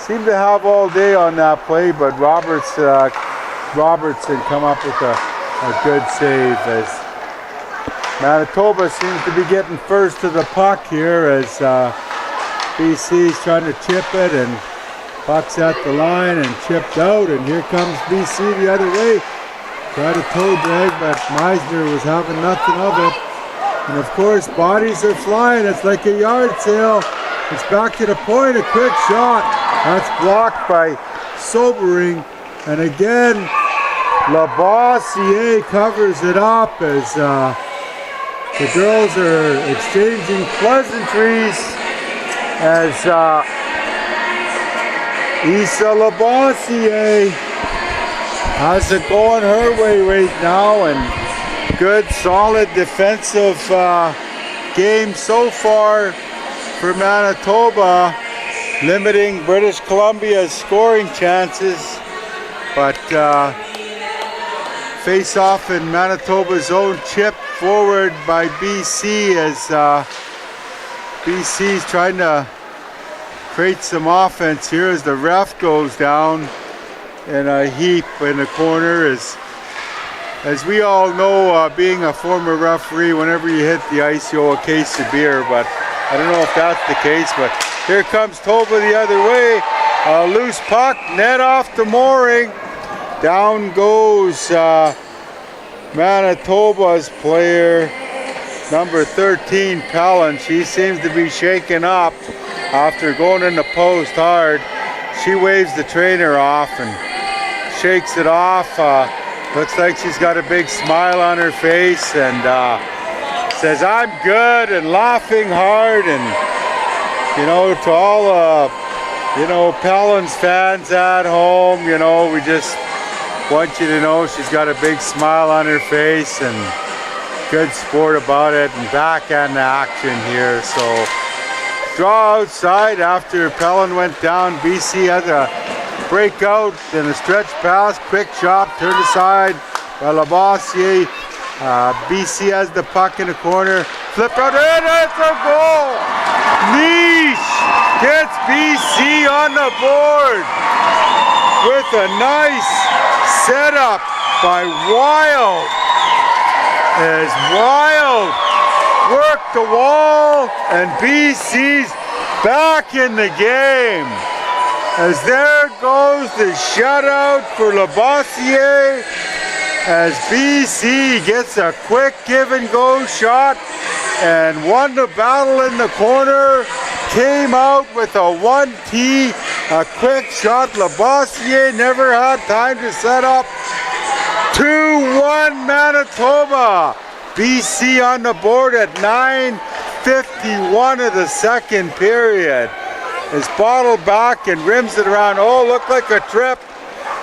A: seemed to have all day on that play, but Robertson come up with a good save as Manitoba seems to be getting first to the puck here as BC's trying to chip it, and puck's at the line and chipped out, and here comes BC the other way. Tried a toe drag, but Meisner was having nothing of it. And of course, bodies are flying. It's like a yard sale. It's back to the point, a quick shot. That's blocked by Sobering. And again, Labossiere covers it up as the girls are exchanging pleasantries as Issa Labossiere has it going her way right now, and good solid defensive game so far for Manitoba, limiting British Columbia's scoring chances. But face off in Manitoba's own chip forward by BC as BC's trying to create some offense here as the ref goes down in a heap in the corner. As we all know, being a former referee, whenever you hit the ice you owe a case of beer, but I don't know if that's the case. But here comes Toba the other way. A loose puck, net off the mooring. Down goes Manitoba's player, number 13, Pellin. She seems to be shaken up after going in the post hard. She waves the trainer off and shakes it off. Looks like she's got a big smile on her face and says, "I'm good," and laughing hard. And, you know, to all, Pellin's fans at home, we just want you to know she's got a big smile on her face and good sport about it, and back in action here. So draw outside after Pellin went down. BC has a breakout and a stretch pass, quick shot, turned aside by Labossiere. BC has the puck in the corner, flip out, and it's a goal! Niche gets BC on the board with a nice setup by Wild. As Wild worked the wall, and BC's back in the game. As there goes the shutout for Labossiere, as BC gets a quick give and go shot and won the battle in the corner, came out with a 1T, a quick shot. Labossiere never had time to set up. 2-1 Manitoba. BC on the board at 9:51 of the second period. Is bottled back and rims it around. Oh, looked like a trip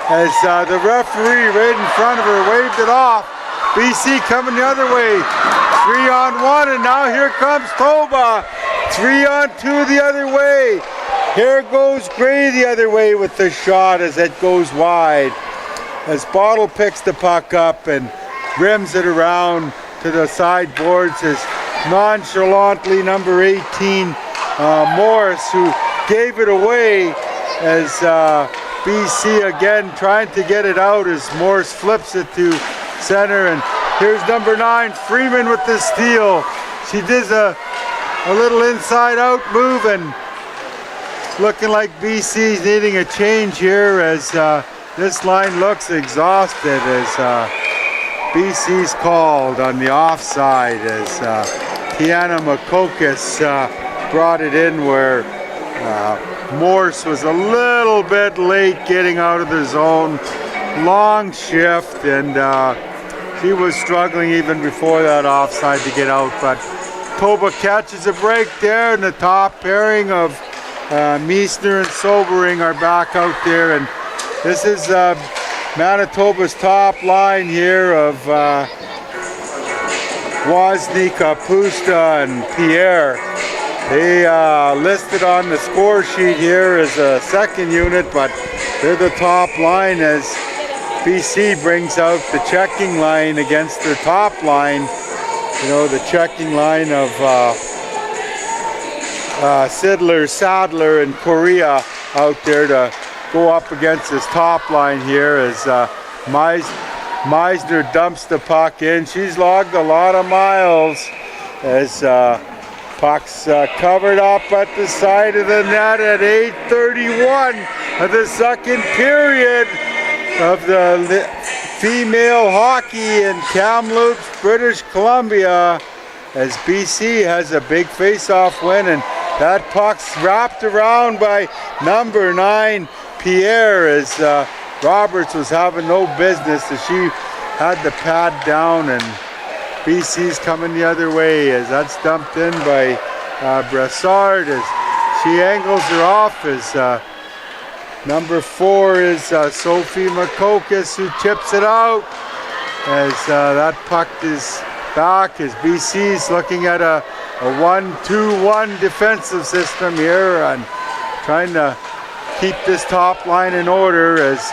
A: as the referee right in front of her waved it off. BC coming the other way. 3-on-1, and now here comes Toba. 3-on-2 the other way. Here goes Gray the other way with the shot as it goes wide. As Bottle picks the puck up and rims it around to the sideboards as nonchalantly number 18 Morris, who gave it away, as BC again trying to get it out as Morris flips it to center. And here's number 9 Freeman with the steal. She does a little inside out move, and looking like BC's needing a change here as this line looks exhausted as BC's called on the offside as Tiana Makokis brought it in where Morse was a little bit late getting out of the zone. Long shift, and he was struggling even before that offside to get out. But Toba catches a break there, and the top pairing of Meissner and Sobering are back out there. And this is Manitoba's top line here of Wozniak, Pusta, and Pierre. They listed on the score sheet here as a second unit, but they're the top line as BC brings out the checking line against their top line. You know, the checking line of Sidler, Sadler, and Korea out there to go up against his top line here as Meisner dumps the puck in. She's logged a lot of miles as puck's covered up at the side of the net at 8:31 of the second period of the female hockey in Kamloops, British Columbia, as BC has a big face-off win, and that puck's wrapped around by number 9 Pierre as Roberts was having no business as she had the pad down, and BC's coming the other way as that's dumped in by Brassard as she angles her off as number 4 is Sophie Makokis, who chips it out as that puck is back as BC's looking at a a 1-2-1 defensive system here and trying to keep this top line in order as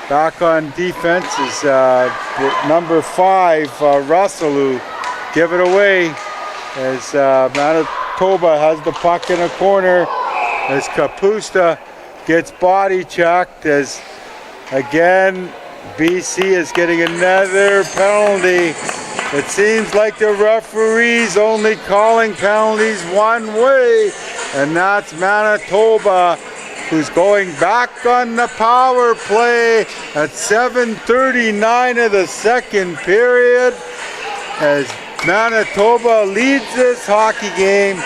A: back on defense is number 5, Russell, who give it away as Manitoba has the puck in a corner as Kapusta gets body checked as again BC is getting another penalty. It seems like the referee's only calling penalties one way, and that's Manitoba, who's going back on the power play at 7:39 of the second period as Manitoba leads this hockey game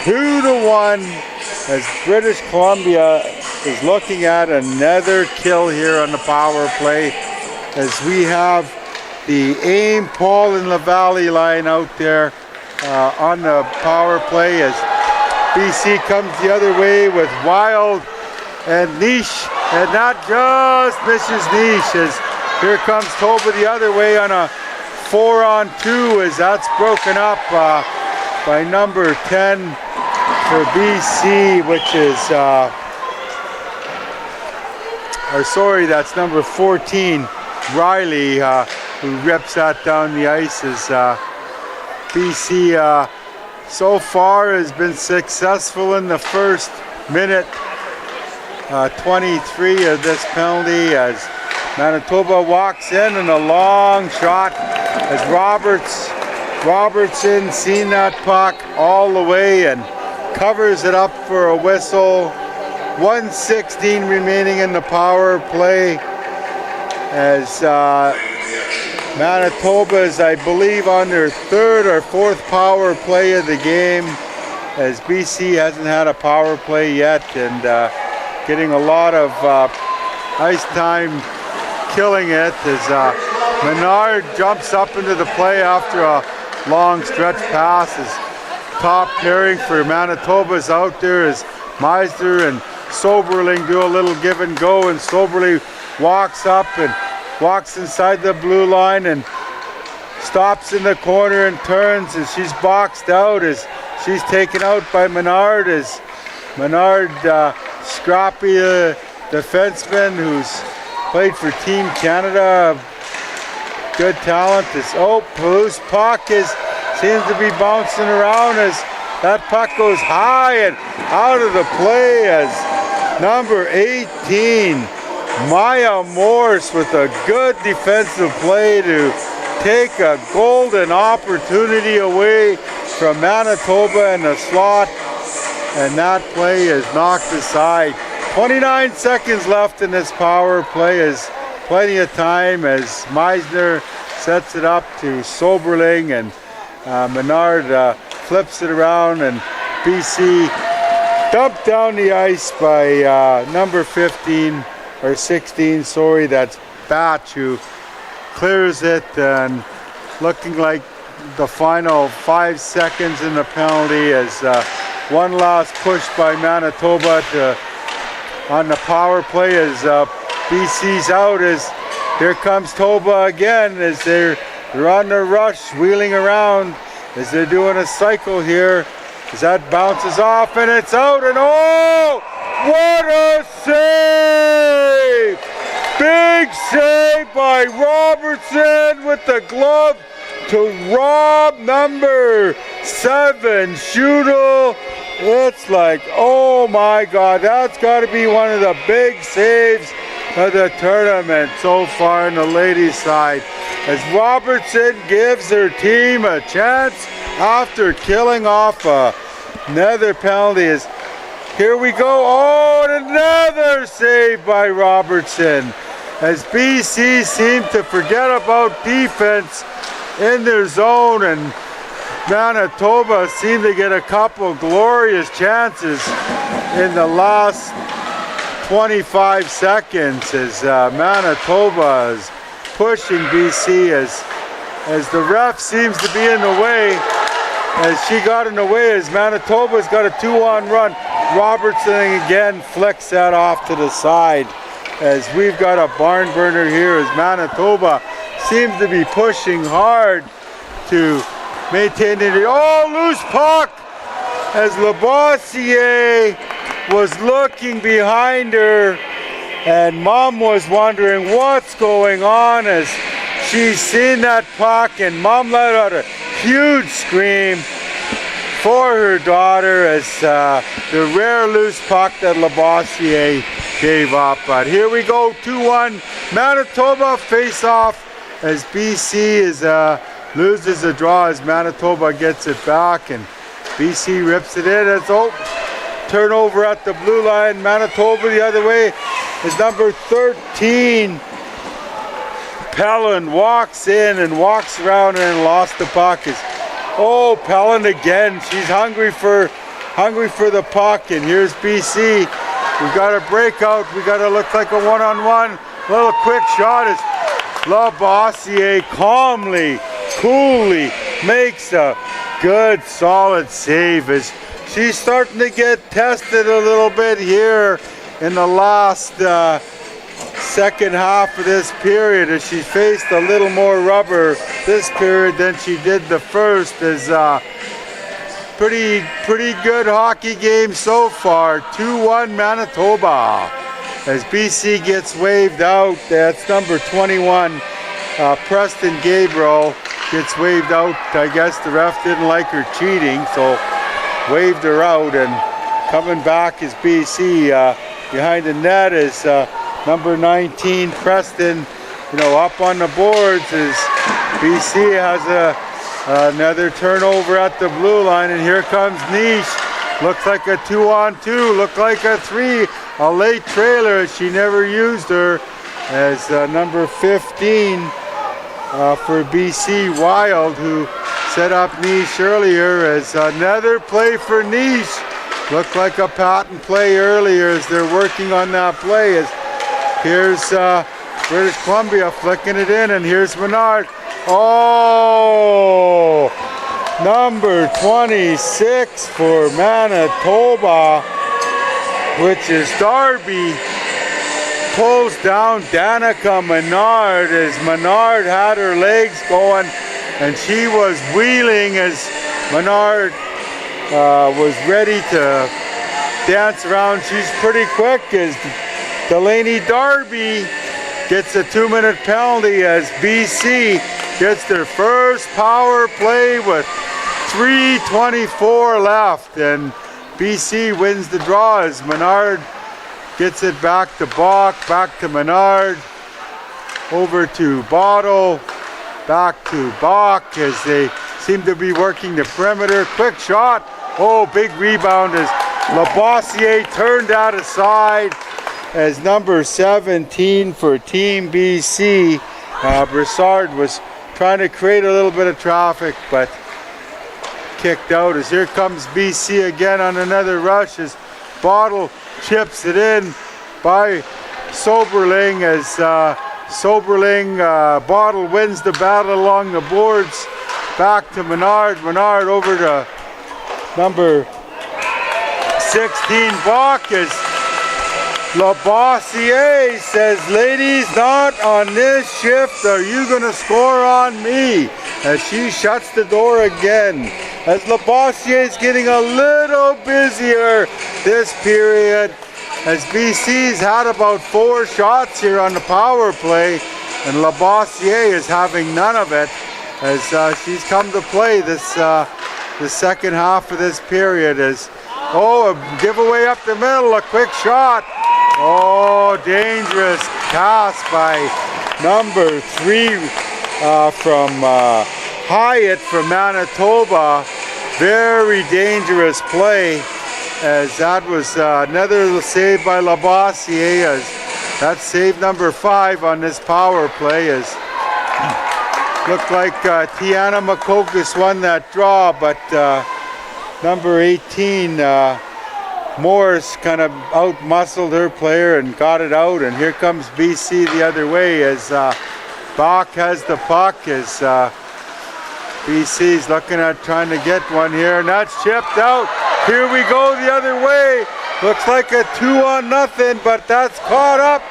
A: 2-1 as British Columbia is looking at another kill here on the power play as we have the Aim, Paul, and LaValle line out there on the power play as BC comes the other way with Wild and Niche, and not just misses Niche as here comes Toba the other way on a 4-on-2 as that's broken up by number 10 for BC, which is that's number 14, Riley, who rips that down the ice as BC so far has been successful in the first minute 23 of this penalty as Manitoba walks in and a long shot as Robertson seen that puck all the way and covers it up for a whistle. 1:16 remaining in the power play as Manitoba is, I believe, on their 3rd or 4th power play of the game as BC hasn't had a power play yet and getting a lot of ice time killing it as Menard jumps up into the play after a long stretch pass as top pairing for Manitoba is out there as Meisner and Soberling do a little give and go, and Soberling walks up and walks inside the blue line and stops in the corner and turns as she's boxed out as she's taken out by Menard as Menard, scrappy defenseman who's played for Team Canada, good talent. This loose puck seems to be bouncing around as that puck goes high and out of the play as number 18, Maya Morse, with a good defensive play to take a golden opportunity away from Manitoba in the slot, and that play is knocked aside. 29 seconds left in this power play is plenty of time as Meisner sets it up to Soberling and Menard flips it around and BC dumped down the ice by number 15 or 16, sorry, that's Batch, who clears it and looking like the final 5 seconds in the penalty as one last push by Manitoba on the power play as BC's out as here comes Toba again as they're on the rush, wheeling around as they're doing a cycle here as that bounces off and it's out, and oh, what a save! Big save by Robertson with the glove to rob number 7, Schudel. It's like, oh my God, that's got to be one of the big saves of the tournament so far on the ladies' side, as Robertson gives her team a chance after killing off another penalty. Here we go, oh, and another save by Robertson, as BC seemed to forget about defense in their zone, and Manitoba seemed to get a couple glorious chances in the last 25 seconds as Manitoba is pushing BC as the ref seems to be in the way, as she got in the way as Manitoba's got a 2-on run. Robertson again flicks that off to the side as we've got a barn burner here as Manitoba seems to be pushing hard to maintaining it. Oh, loose puck as Labossiere was looking behind her, and Mom was wondering what's going on as she's seen that puck, and Mom let out a huge scream for her daughter as the rare loose puck that Labossiere gave up. But here we go, 2-1 Manitoba face-off as BC loses a draw as Manitoba gets it back, and BC rips it in. It's turnover at the blue line. Manitoba the other way is number 13. Pellin walks in and walks around and lost the puck. Oh, Pellin again. She's hungry for the puck, and here's BC. We've got a breakout. We got to look like a one-on-one. Little quick shot as Labossiere calmly, coolly makes a good, solid save as she's starting to get tested a little bit here in the last second half of this period, as she faced a little more rubber this period than she did the first. Is pretty good hockey game so far. 2-1 Manitoba as BC gets waved out. That's number 21, Preston Gabriel, gets waved out. I guess the ref didn't like her cheating, so waved her out. And coming back is BC. Behind the net is number 19, Preston. Up on the boards is BC has another turnover at the blue line, and here comes Niche. Looks like a 2-on-2, looked like a 3, a late trailer as she never used her, as number 15 for BC, Wild, who set up Niche earlier, as another play for Niche. Looked like a patent play earlier as they're working on that play. As here's British Columbia flicking it in, and here's Menard. Oh, number 26 for Manitoba, which is Darby, pulls down Danica Menard as Menard had her legs going, and she was wheeling as Menard was ready to dance around. She's pretty quick as Delaney Darby gets a 2-minute penalty as BC gets their first power play with 3:24 left, and BC wins the draw as Menard gets it back to Bach, back to Menard, over to Bottle, back to Bach as they seem to be working the perimeter. Quick shot. Oh, big rebound as Labossiere turned that aside as number 17 for Team BC. Broussard was trying to create a little bit of traffic, but kicked out as here comes BC again on another rush as Bottle chips it in by Soberling as Soberling, Bottle wins the battle along the boards. Back to Menard. Menard over to number 16, Bach, as Labossiere says, "Ladies, not on this shift are you going to score on me," as she shuts the door again. As Labossiere is getting a little busier this period, as BC's had about 4 shots here on the power play, and Labossiere is having none of it, as she's come to play this the second half of this period. As a giveaway up the middle, a quick shot. Oh, dangerous pass by number 3 from Hyatt from Manitoba. Very dangerous play, as that was another save by Labossiere, as that's save number 5 on this power play. As looked like Tiana Makokis won that draw, but number 18 Morris kind of out-muscled her player and got it out, and here comes BC the other way as Bach has the puck, as BC's looking at trying to get one here, and that's chipped out. Here we go the other way. Looks like a 2-0, but that's caught up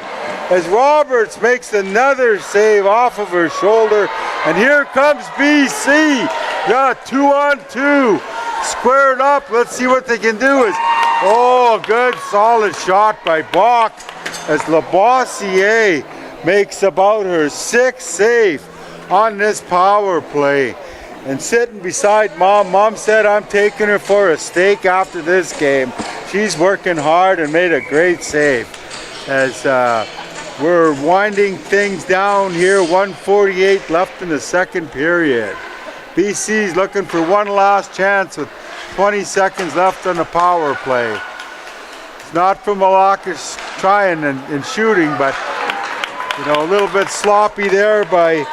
A: as Roberts makes another save off of her shoulder, and here comes BC Yeah, 2-on-2. Squared up. Let's see what they can do. Oh, good solid shot by Bach as Labossiere makes about her 6th save on this power play. And sitting beside Mom. Mom said I'm taking her for a steak after this game. She's working hard and made a great save. As we're winding things down here, 1:48 left in the second period. BC's looking for one last chance with 20 seconds left on the power play. It's not from Malacca's trying and shooting, but you know, a little bit sloppy there by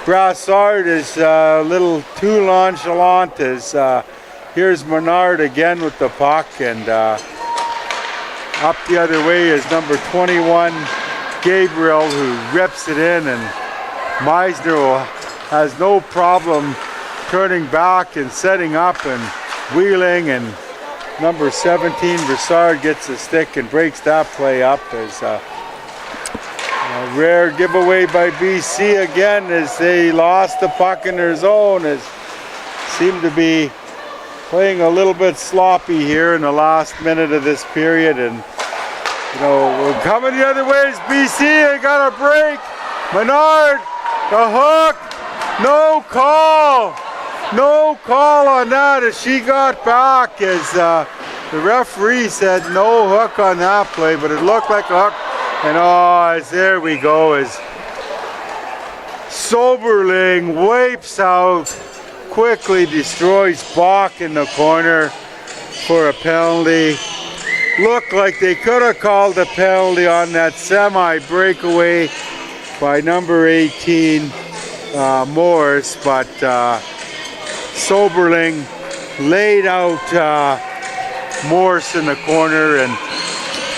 A: Brassard, is a little too nonchalant. As here's Menard again with the puck, and up the other way is number 21 Gabriel, who rips it in, and Meisner has no problem turning back and setting up and wheeling, and number 17 Brassard gets a stick and breaks that play up. As a rare giveaway by BC again, as they lost the puck in their zone, as seemed to be playing a little bit sloppy here in the last minute of this period. And you know, we're coming the other way as BC. They got a break. Menard, the hook, no call. No call on that as she got back, as the referee said no hook on that play, but it looked like a hook. And as there we go, as Soberling wipes out, quickly destroys Bach in the corner for a penalty. Looked like they could have called a penalty on that semi-breakaway by number 18, Morris, but Soberling laid out Morris in the corner, and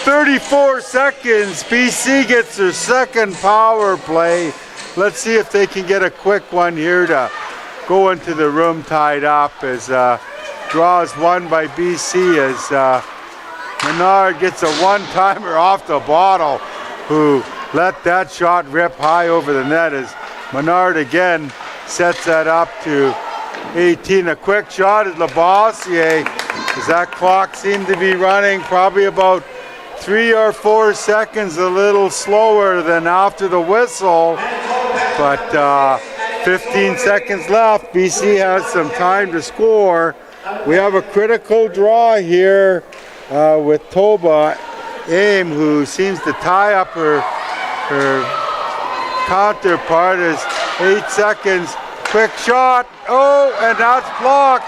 A: 34 seconds, BC gets their second power play. Let's see if they can get a quick one here to go into the room tied up, as draws one by BC, as Menard gets a one-timer off the bottle, who let that shot rip high over the net, as Menard again sets that up to 18. A quick shot is Labossiere, as that clock seemed to be running probably about 3 or 4 seconds, a little slower than after the whistle, but 15 seconds left. BC has some time to score. We have a critical draw here with Toba Aim, who seems to tie up her counterpart. Is 8 seconds. Quick shot. And that's blocked.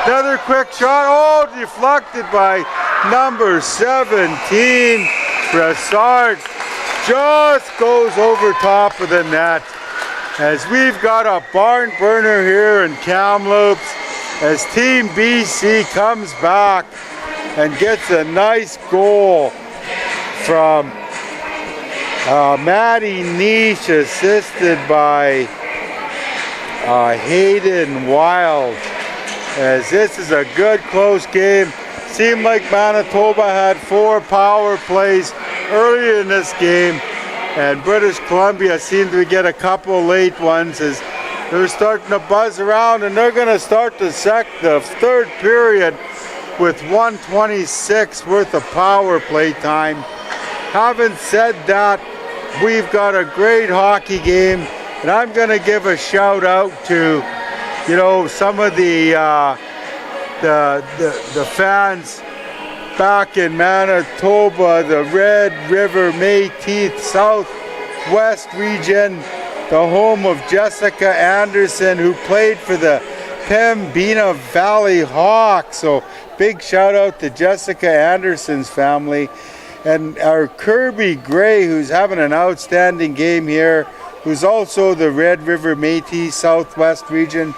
A: Another quick shot. Deflected by number 17. Brassard just goes over top of the net. As we've got a barn burner here in Kamloops, as Team BC comes back and gets a nice goal from Maddie Niche, assisted by Hayden Wild. As this is a good close game. Seemed like Manitoba had 4 power plays earlier in this game, and British Columbia seemed to get a couple late ones, as they're starting to buzz around, and they're going to start the third period with 1:26 worth of power play time. Having said that, we've got a great hockey game, and I'm going to give a shout out to, you know, some of the fans back in Manitoba, the Red River Métis Southwest region, the home of Jessica Anderson, who played for the Pembina Valley Hawks. So big shout out to Jessica Anderson's family. And our Kirby Gray, who's having an outstanding game here, who's also the Red River Métis Southwest region.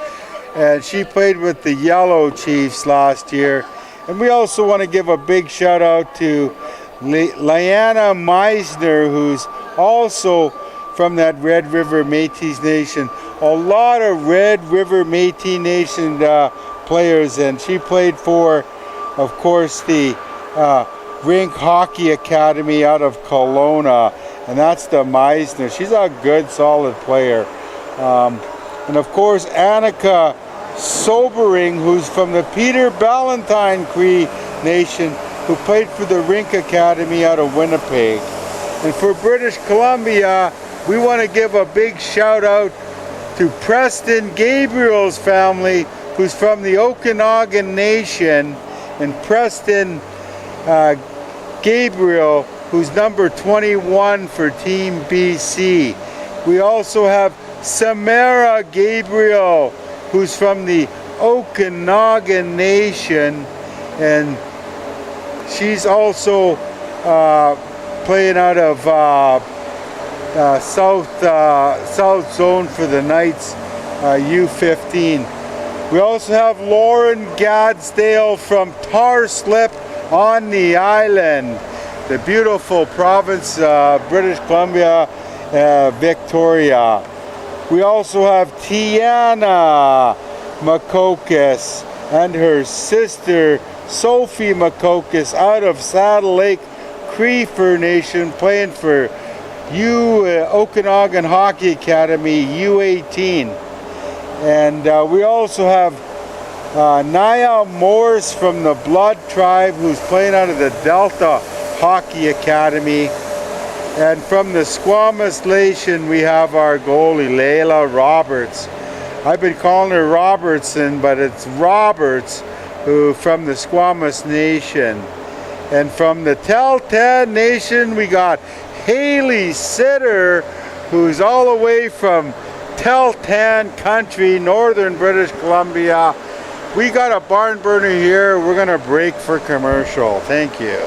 A: And she played with the Yellow Chiefs last year. And we also want to give a big shout out to Liana Meisner, who's also from that Red River Métis Nation. A lot of Red River Métis Nation players, and she played for, of course, the Rink Hockey Academy out of Kelowna, and that's the Meisner. She's a good, solid player. And of course, Annika Sobering, who's from the Peter Ballantyne Cree Nation, who played for the Rink Academy out of Winnipeg. And for British Columbia, we want to give a big shout out to Preston Gabriel's family, who's from the Okanagan Nation, and Preston Gabriel, who's number 21 for Team BC. We also have Samara Gabriel, who's from the Okanagan Nation, and she's also playing out of South Zone for the Knights U15. We also have Lauren Gadsdale from Tarslip on the island, the beautiful province, British Columbia, Victoria. We also have Tiana Makokis and her sister Sophie Makokis out of Saddle Lake Cree Nation, playing for Okanagan Hockey Academy U18. And we also have Naya Morse from the Blood Tribe, who's playing out of the Delta Hockey Academy. And from the Squamish Nation, we have our goalie, Layla Roberts. I've been calling her Robertson, but it's Roberts, who from the Squamish Nation. And from the Tahltan Nation, we got Haley Sitter, who's all the way from Tahltan country, northern British Columbia. We got a barn burner here. We're gonna break for commercial. Thank you.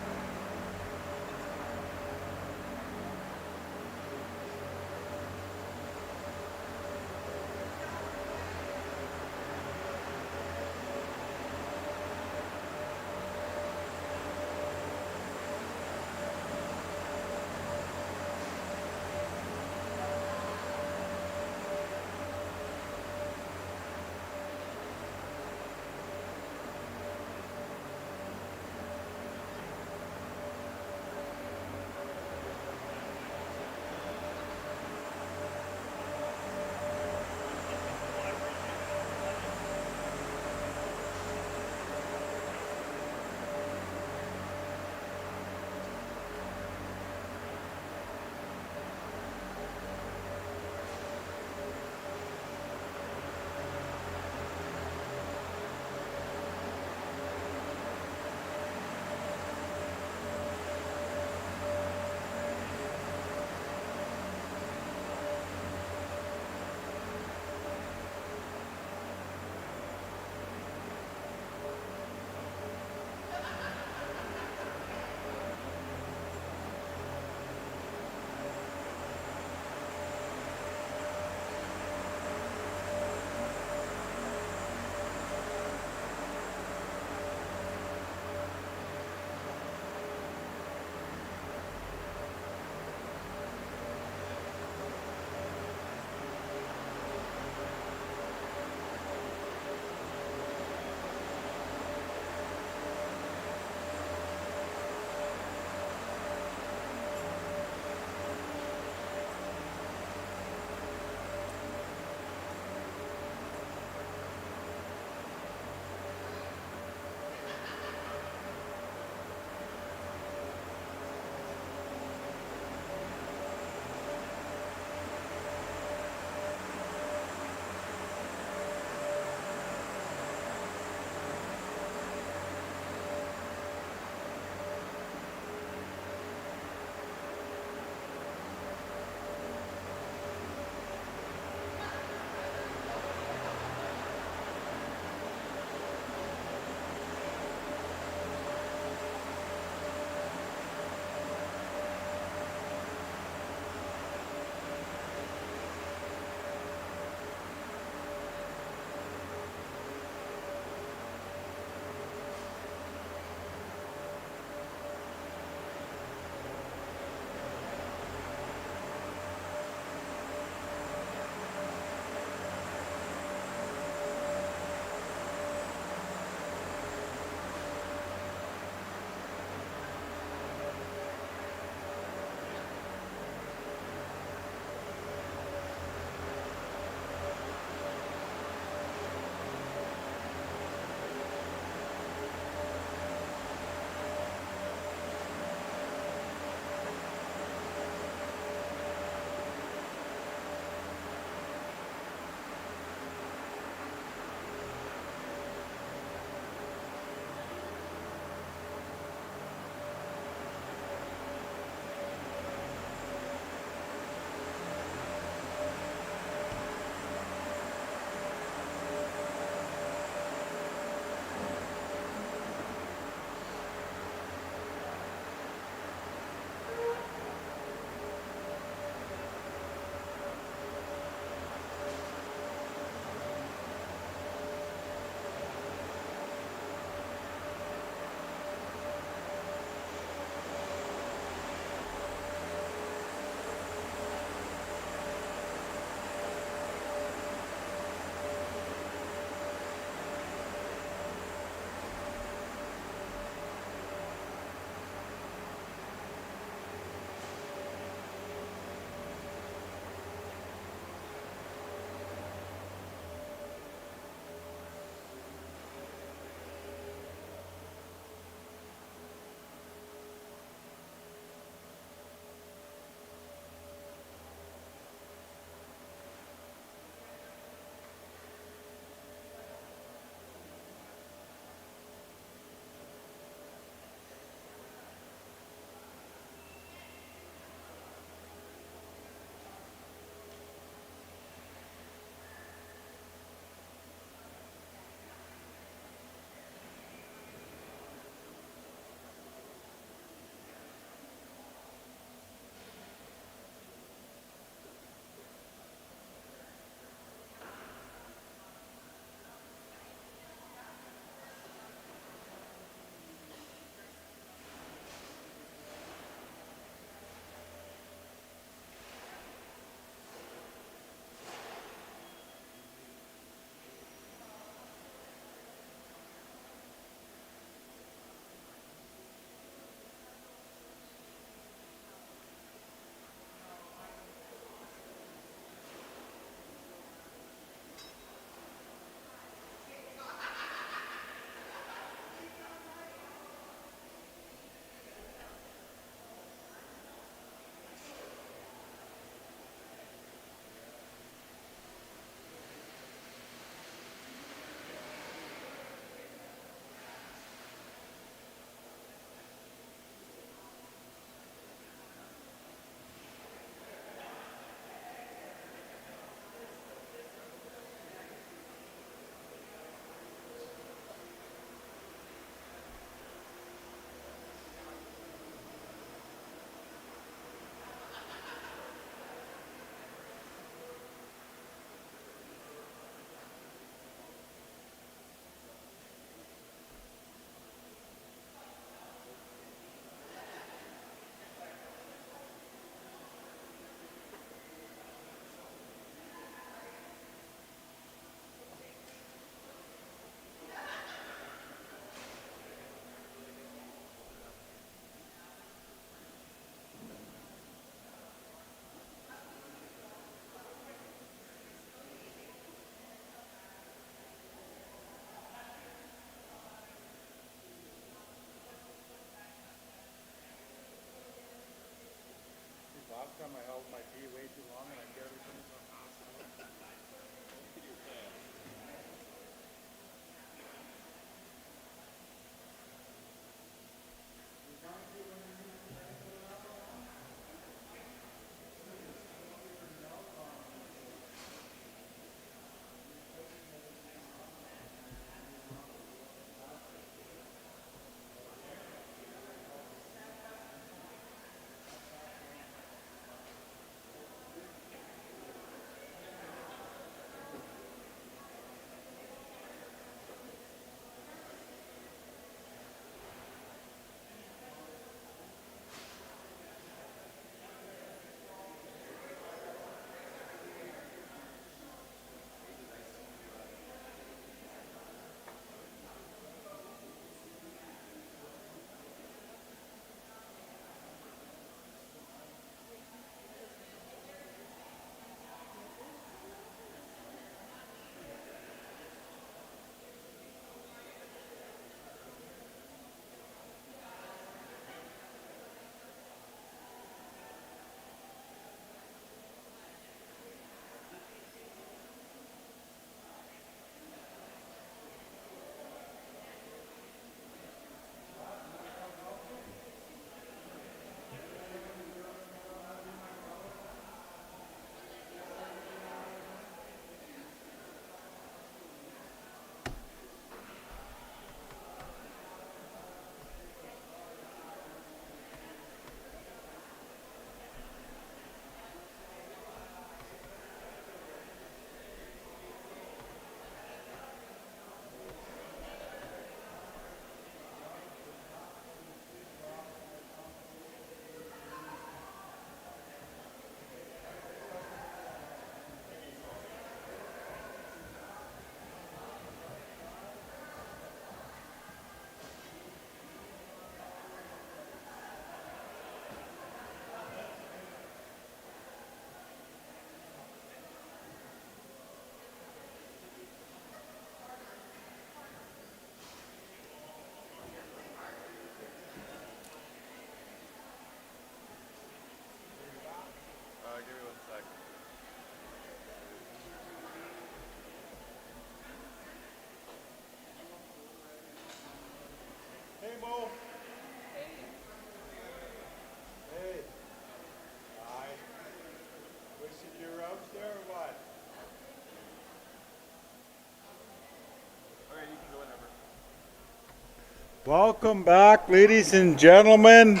A: Welcome back, ladies and gentlemen.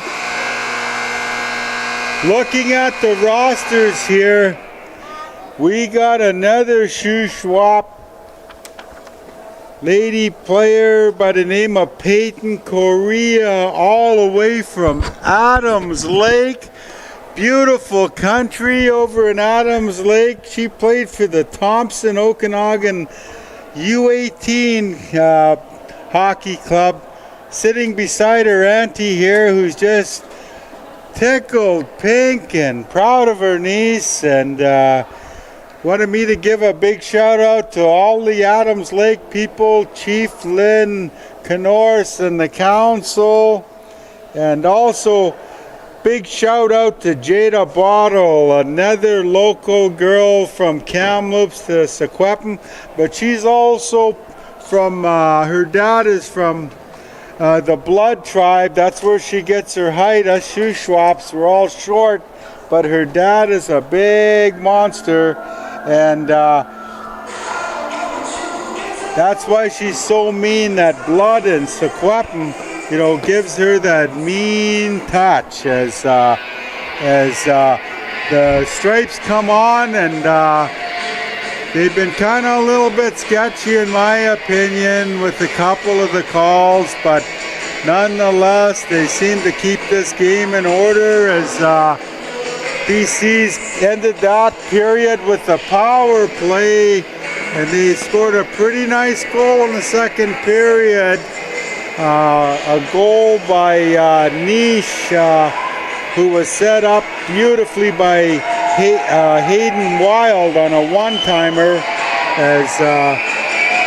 A: Looking at the rosters here, we got another Shuswap lady player by the name of Peyton Correa, all the way from Adams Lake. Beautiful country over in Adams Lake. She played for the Thompson Okanagan U18 hockey club. Sitting beside her auntie here, who's just tickled pink and proud of her niece, and wanted me to give a big shout out to all the Adams Lake people, Chief Lynn Canorse and the council, and also big shout out to Jada Bottle, another local girl from Kamloops to Sequepin, but she's also from, her dad is from the Blood tribe. That's where she gets her height. Us Shuswaps, we're all short, but her dad is a big monster, and that's why she's so mean. That Blood and Sequepin, you know, gives her that mean touch as the stripes come on, and they've been kind of a little bit sketchy in my opinion with a couple of the calls, but nonetheless they seem to keep this game in order as BC's ended that period with a power play, and they scored a pretty nice goal in the second period. A goal by Niche, who was set up beautifully by Hayden Wild on a one-timer. As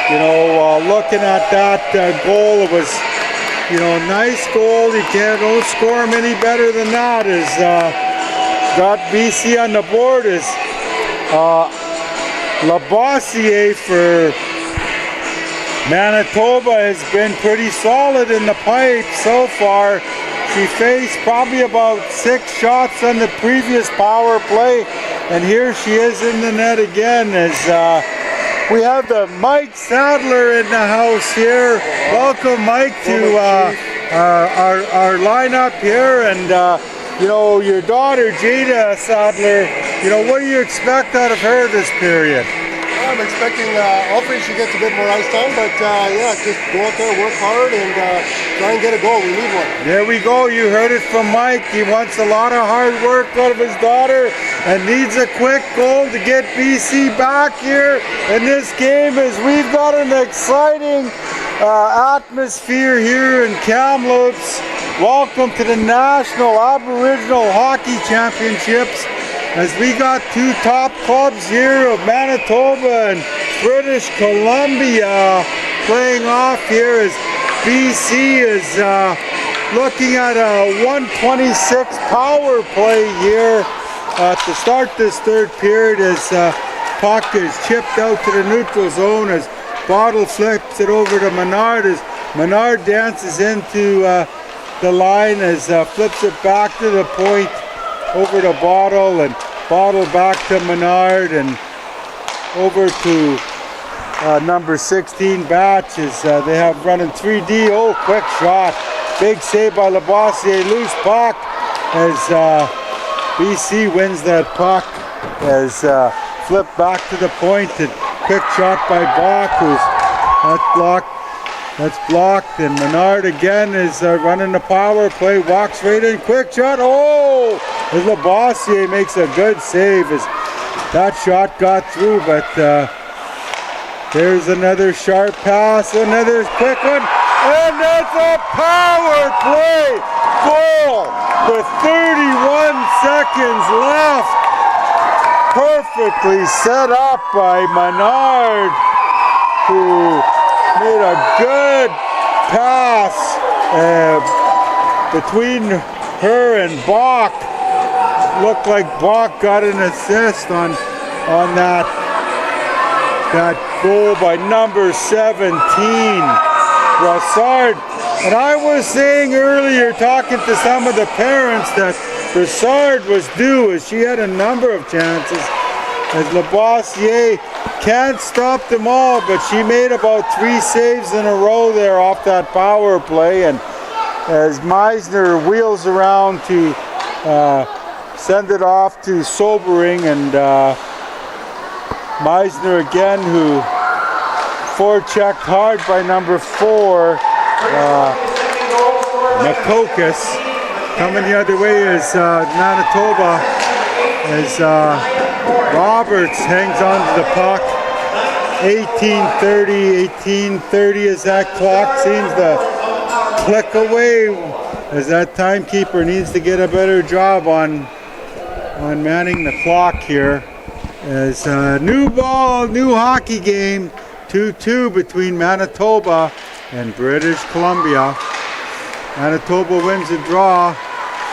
A: you know, looking at that goal, it was, you know, nice goal. You don't score him any better than that. As got BC on the board is Labossiere for Manitoba has been pretty solid in the pipe so far. She faced probably about 6 shots on the previous power play, and here she is in the net again. As we have the Mike Sadler in the house here. Welcome, Mike, to our lineup here, and you know, your daughter Jada Sadler. You know, what do you expect out of her this period?
C: I'm expecting, hopefully she gets a bit more ice time, but yeah, just go out there, work hard, and try and get a goal. We need one.
A: There we go. You heard it from Mike. He wants a lot of hard work out of his daughter and needs a quick goal to get BC back here in this game, as we've got an exciting atmosphere here in Kamloops. Welcome to the National Aboriginal Hockey Championships, as we got 2 top clubs here of Manitoba and British Columbia playing off here, as BC is looking at a 126 power play here to start this third period, as puck is chipped out to the neutral zone, as Bottle flips it over to Menard, as Menard dances into the line, as flips it back to the point over to Bottle, and Bottle back to Menard, and over to number 16 Batch, as they have running 3D. Oh, quick shot. Big save by Labossiere. Loose puck, as BC wins that puck, as flipped back to the point, and quick shot by Bach, who's that's blocked, and Menard again is running the power play, walks right in, quick shot, oh! As Labossiere makes a good save, as that shot got through, but there's another sharp pass, another quick one, and that's a power play goal with 31 seconds left. Perfectly set up by Menard, who made a good pass between her and Bach. Looked like Bach got an assist on that goal by number 17, Brassard. And I was saying earlier, talking to some of the parents, that Brassard was due, as she had a number of chances. as Lavoisier can't stop them all, but she made about 3 saves in a row there off that power play, and as Meisner wheels around to send it off to Sobering, and Meisner again, who forechecked hard by number 4, Makokas. Coming the other way is Manitoba, as Roberts hangs on to the puck. 18:30 as that clock seems to click away, as that timekeeper needs to get a better job on manning the clock here. As new ball, new hockey game, 2-2 between Manitoba and British Columbia. Manitoba wins a draw.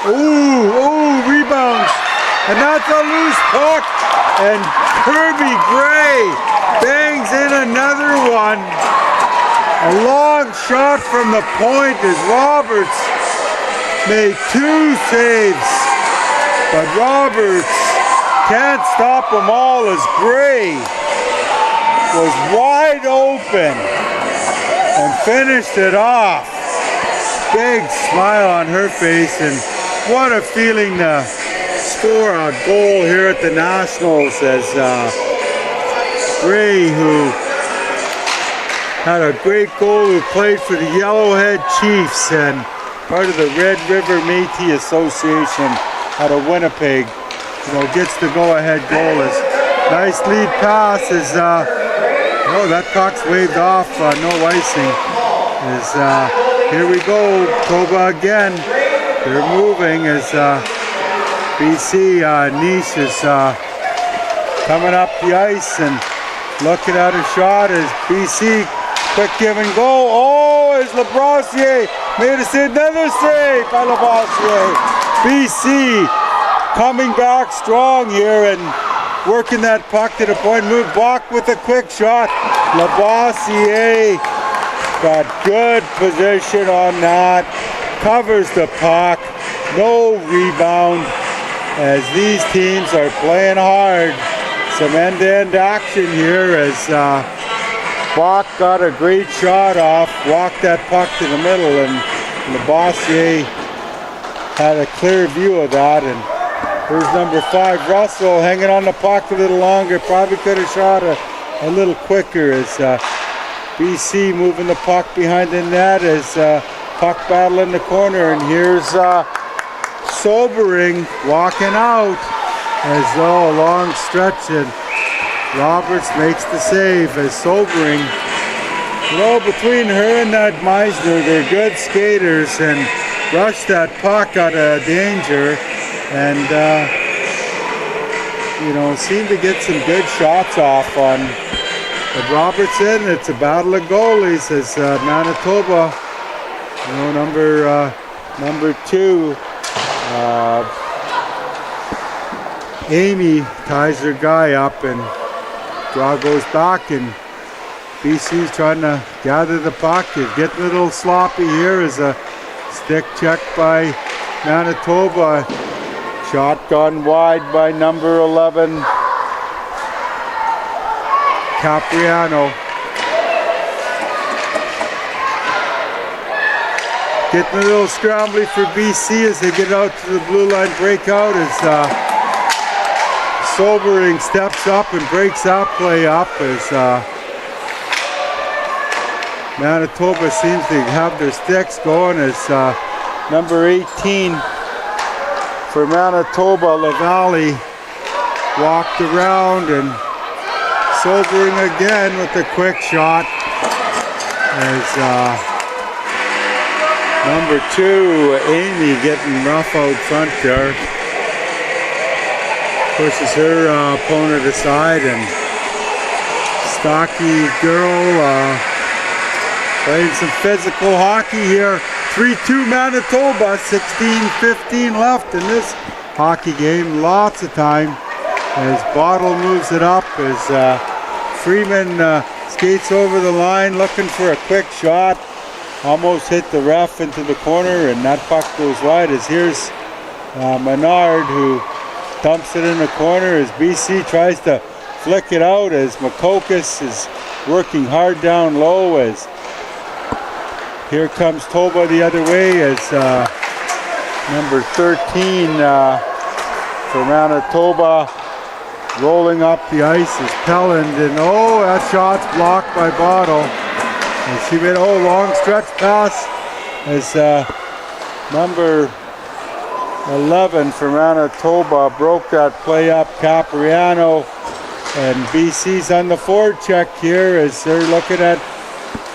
A: Ooh, rebounds. And that's a loose puck. And Kirby Gray bangs in another one. A long shot from the point as Roberts made 2 saves. But Roberts can't stop them all as Gray was wide open and finished it off. Big smile on her face, and what a feeling to score a goal here at the Nationals, as Gray, who had a great goal, who played for the Yellowhead Chiefs and part of the Red River Métis Association out of Winnipeg, gets the go-ahead goal. As nice lead pass as oh, that puck's waved off, no icing. As here we go, Toba again. They're moving as BC NAHC is coming up the ice and looking at a shot as BC quick give and go. Oh, as Lavoisier made another save by Lavoisier. BC coming back strong here and working that puck to the point. Move Bach with a quick shot. Lavoisier got good position on that. Covers the puck. No rebound, as these teams are playing hard. Some end-to-end action here as Bach got a great shot off, walked that puck to the middle, and Lavoisier had a clear view of that. And here's number 5, Russell, hanging on the puck a little longer. Probably could have shot a little quicker, as BC moving the puck behind the net as puck battle in the corner. And here's Sobering walking out as a long stretch, and Roberts makes the save as Sobering, between her and that Meisner, they're good skaters and rush that puck out of danger, and seem to get some good shots off on Robertson. It's a battle of goalies as Manitoba, number 2, Amy ties her guy up, and draw goes back, and BC's trying to gather the puck. It's getting a little sloppy here as a stick check by Manitoba. Shot gone wide by number 11, Capriano. Getting a little scrambly for BC as they get out to the blue line breakout, as Sobering steps up and breaks that play up, as Manitoba seems to have their sticks going, as number 18 for Manitoba, LaValle, walked around, and Sobering again with a quick shot, as number 2, Amy, getting rough out front there. Pushes her opponent aside, and stocky girl playing some physical hockey here. 3-2 Manitoba, 16:15 left in this hockey game. Lots of time as Bottle moves it up, as Freeman skates over the line looking for a quick shot. Almost hit the ref into the corner, and that puck goes wide, as here's Menard, who dumps it in the corner as BC tries to flick it out as Makokis is working hard down low as here comes Toba the other way as number 13 for Manitoba rolling up the ice is Pelland, and oh, that shot's blocked by Bottle. And she made long stretch pass as number 11 for Manitoba broke that play up. Capriano, and BC's on the forward check here as they're looking at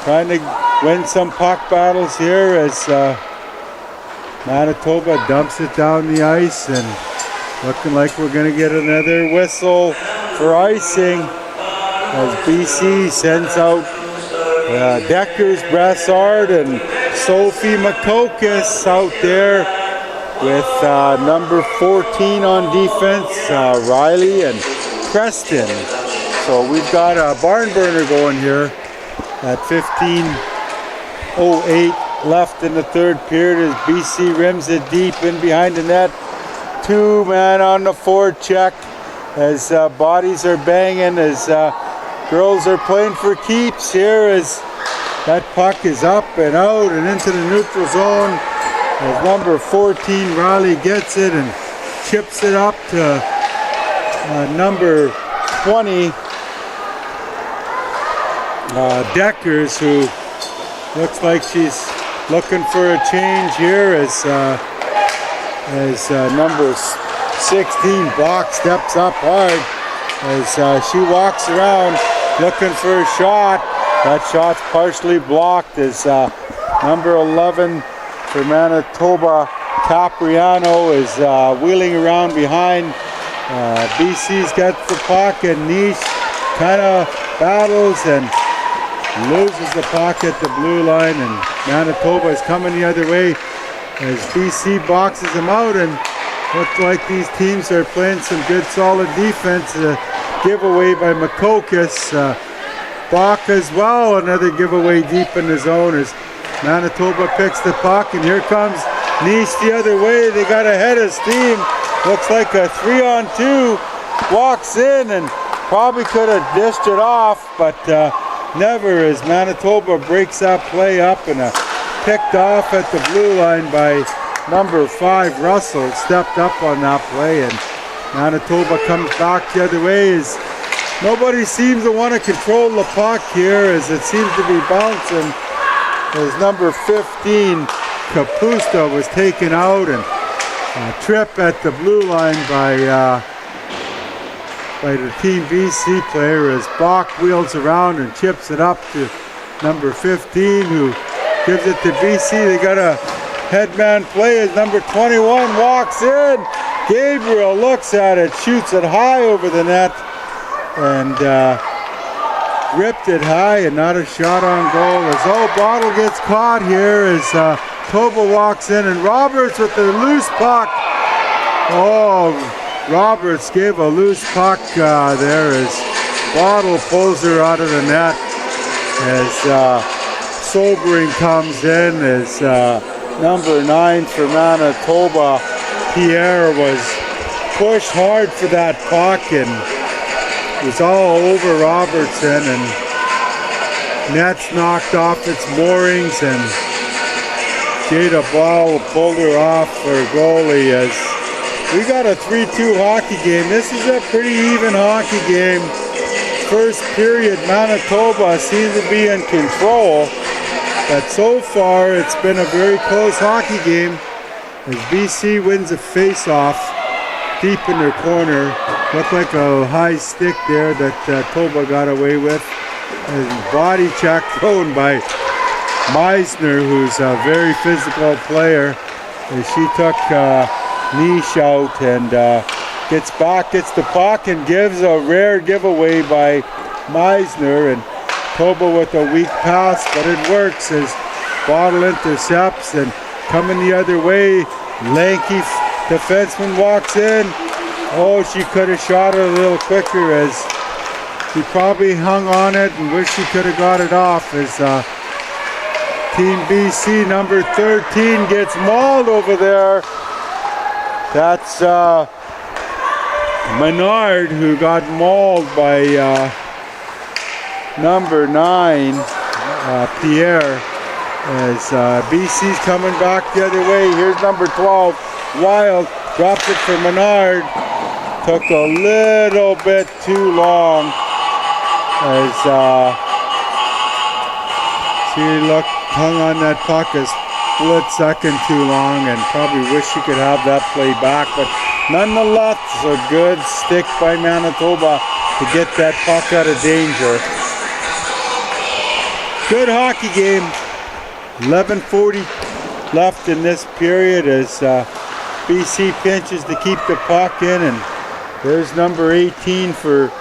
A: trying to win some puck battles here as Manitoba dumps it down the ice, and looking like we're going to get another whistle for icing as BC sends out Deckers, Brassard, and Sophie Makokis out there with number 14 on defense, Riley and Preston. So we've got a barn burner going here at 15:08 left in the third period as BC rims it deep in behind the net. 2-man on the forward check as bodies are banging, as girls are playing for keeps here as that puck is up and out and into the neutral zone as number 14 Riley gets it and chips it up to number 20 Deckers, who looks like she's looking for a change here as number 16 Bach steps up hard as she walks around looking for a shot. That shot's partially blocked as number 11 for Manitoba, Capriano, is wheeling around behind. BC's got the puck and Niche kind of battles and loses the puck at the blue line, and Manitoba is coming the other way as BC boxes them out, and looks like these teams are playing some good solid defense. Giveaway by Makokis. Bach as well, another giveaway deep in the zone as Manitoba picks the puck, and here comes Nice the other way. They got a head of steam. Looks like a 3-on-2. Walks in and probably could have dished it off, but never, as Manitoba breaks that play up and picked off at the blue line by number 5 Russell. Stepped up on that play, and Manitoba comes back the other way as nobody seems to want to control the puck here as it seems to be bouncing as number 15 Kapusta was taken out, and a trip at the blue line by the Team BC player as Bach wheels around and chips it up to number 15, who gives it to BC. They got a headman play as number 21 walks in. Gabriel looks at it, shoots it high over the net, and ripped it high and not a shot on goal as Bottle gets caught here as Toba walks in, and Roberts with the loose puck. Roberts gave a loose puck there as Bottle pulls her out of the net as Sobering comes in as number 9 for Manitoba. Pierre was pushed hard for that puck and was all over Robertson, and net's knocked off its moorings, and Jada Ball pulled her off for goalie as we got a 3-2 hockey game. This is a pretty even hockey game. First period, Manitoba seems to be in control, but so far it's been a very close hockey game as BC wins a face-off deep in their corner. Looked like a high stick there that Toba got away with. And body check thrown by Meisner, who's a very physical player. And she took Niche out and gets back, gets the puck, and gives a rare giveaway by Meisner. And Toba with a weak pass, but it works as Bottle intercepts, and coming the other way, lanky defenseman walks in. She could have shot it a little quicker as she probably hung on it and wished she could have got it off as Team BC number 13 gets mauled over there. That's Menard, who got mauled by number 9, Pierre, as BC's coming back the other way. Here's number 12, Wild, dropped it for Menard. Took a little bit too long as she hung on that puck a split second too long, and probably wish she could have that play back. But nonetheless, a good stick by Manitoba to get that puck out of danger. Good hockey game. 11:40 left in this period as BC pinches to keep the puck in, and there's number 18 for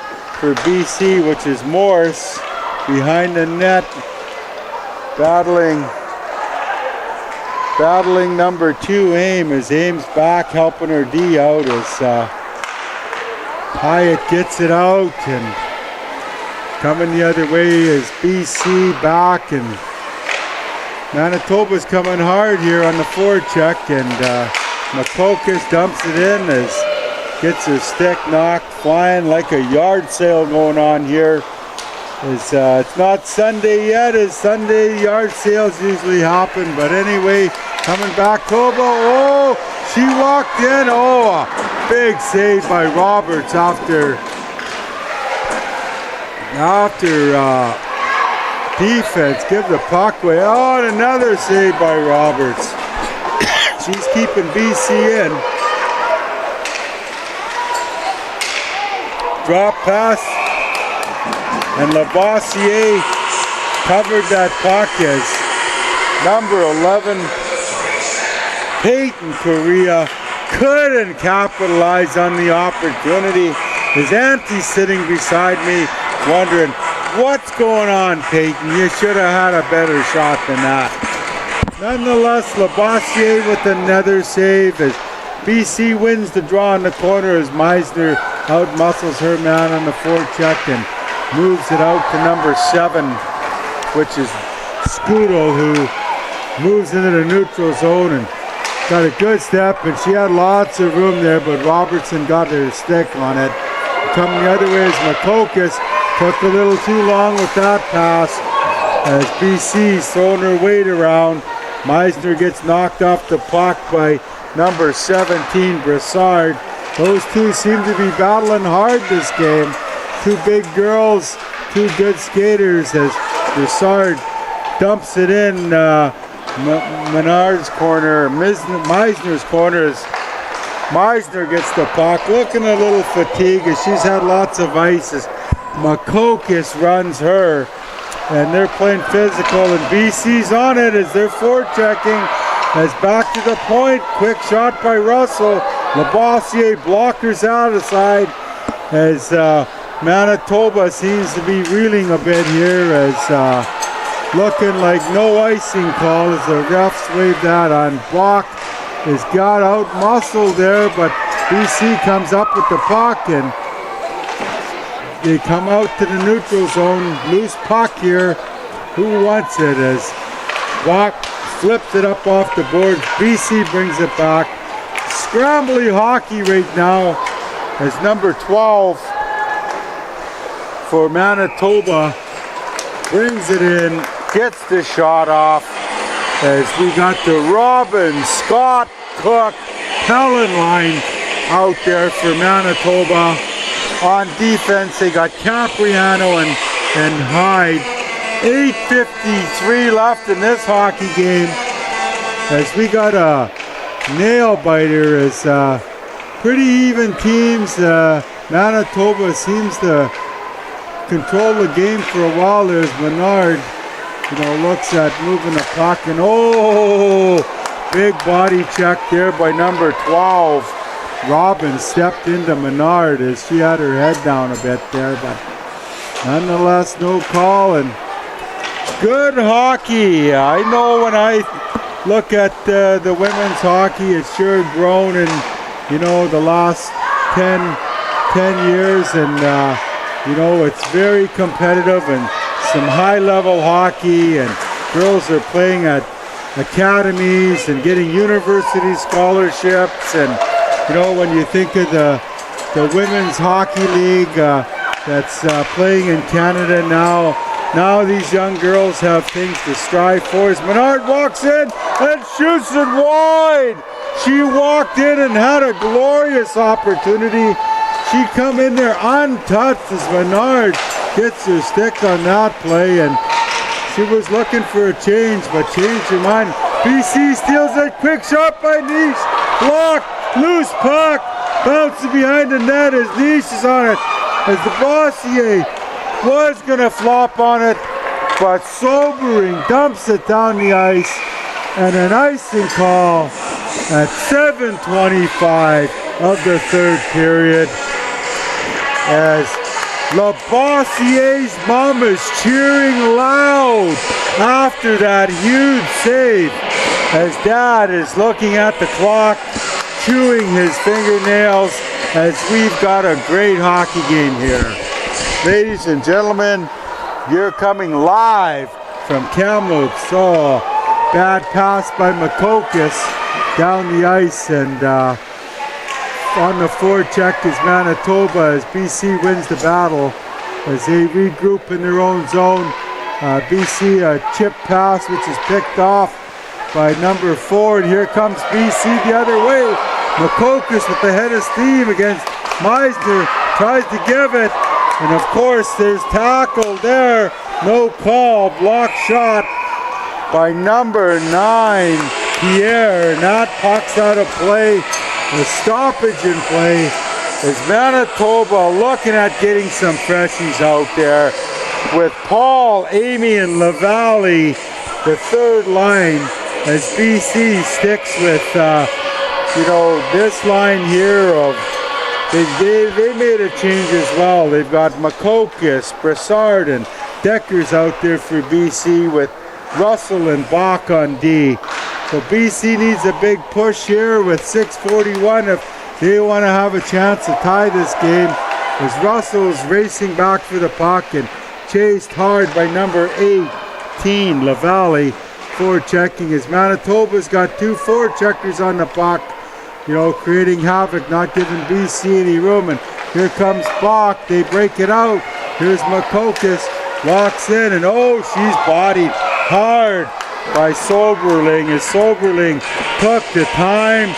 A: BC, which is Morse, behind the net, battling number 2, Ames. Ames back helping her D out as Hyatt gets it out, and coming the other way is BC back, and Manitoba's coming hard here on the forecheck, and Makokas dumps it in as gets her stick knocked flying like a yard sale going on here. It's not Sunday yet, as Sunday yard sales usually happen, but anyway, coming back, Toba, oh, she walked in, oh, a big save by Roberts after defense, give the puck away. Oh, and another save by Roberts. She's keeping BC in. Drop pass, and Lavoisier covered that puck as number 11, Peyton Correa, couldn't capitalize on the opportunity. His auntie's sitting beside me wondering, what's going on, Peyton? You should have had a better shot than that. Nonetheless, Lavoisier with another save as BC wins the draw in the corner as Meisner outmuscles her man on the forecheck and moves it out to number 7, which is Scudo, who moves into the neutral zone and got a good step, and she had lots of room there, but Robertson got her stick on it. Coming the other way is Makokas. Took a little too long with that pass as BC's throwing her weight around. Meisner gets knocked off the puck by number 17, Brassard. Those two seem to be battling hard this game. Two big girls, two good skaters as Brassard dumps it in Menard's corner, Meisner's corner as Meisner gets the puck. Looking a little fatigued as she's had lots of ice as Makokas runs her, and they're playing physical, and BC's on it as they're forechecking, as back to the point, quick shot by Russell. Lavoisier blockers out of side as Manitoba seems to be reeling a bit here, as looking like no icing call as the refs wave that on. Block has got out muscle there, but BC comes up with the puck, and they come out to the neutral zone. Loose puck here. Who wants it? As Bach flips it up off the boards. BC brings it back. Scrambly hockey right now as number 12 for Manitoba brings it in, gets the shot off as we got the Robin, Scott, Cook, Helen line out there for Manitoba. On defense, they got Capriano and Hyde. 8:53 left in this hockey game as we got a nail biter as pretty even teams. Manitoba seems to control the game for a while. There's Menard, looks at moving the puck, and oh, big body check there by number 12. Robin stepped into Menard as she had her head down a bit there, but nonetheless, no call, and good hockey. I know when I look at the women's hockey, it's sure grown in, the last 10 years, and, it's very competitive and some high-level hockey, and girls are playing at academies and getting university scholarships, and when you think of the the Women's Hockey League that's playing in Canada now. Now these young girls have things to strive for. As Menard walks in and shoots it wide. She walked in and had a glorious opportunity. She come in there untouched as Menard gets her stick on that play, and she was looking for a change, but changed her mind. BC steals it, quick shot by Niche, blocked, loose puck, bouncing behind the net as Niche is on it, as the Bossier was gonna flop on it, but Sobering dumps it down the ice, and an icing call at 7:25 of the third period, as Labossier's mom is cheering loud after that huge save, as Dad is looking at the clock, chewing his fingernails, as we've got a great hockey game here. Ladies and gentlemen, you're coming live from Kamloops. So, bad pass by Makokis down the ice, and on the forecheck is Manitoba as BC wins the battle as they regroup in their own zone. BC a chip pass which is picked off by number 4, and here comes BC the other way. Makokis with the head of steam against Meisner, tries to give it, and of course there's tackle there, no call, block shot by number 9, Pierre, and that puck's out of play. The stoppage in play is Manitoba looking at getting some freshies out there with Paul, Amy, and LaValle, the third line, as BC sticks with, this line here of, they made a change as well. They've got Makokis, Brassard, and Deckers out there for BC with Russell and Bach on D. So BC needs a big push here with 6:41 if they want to have a chance to tie this game, as Russell is racing back for the puck and chased hard by number 18, LaValle, forechecking, as Manitoba's got 2 forecheckers on the puck, creating havoc, not giving BC any room. And here comes Bach, they break it out. Here's Makokis, walks in, and she's bodied hard by Soberling, as Soberling took the time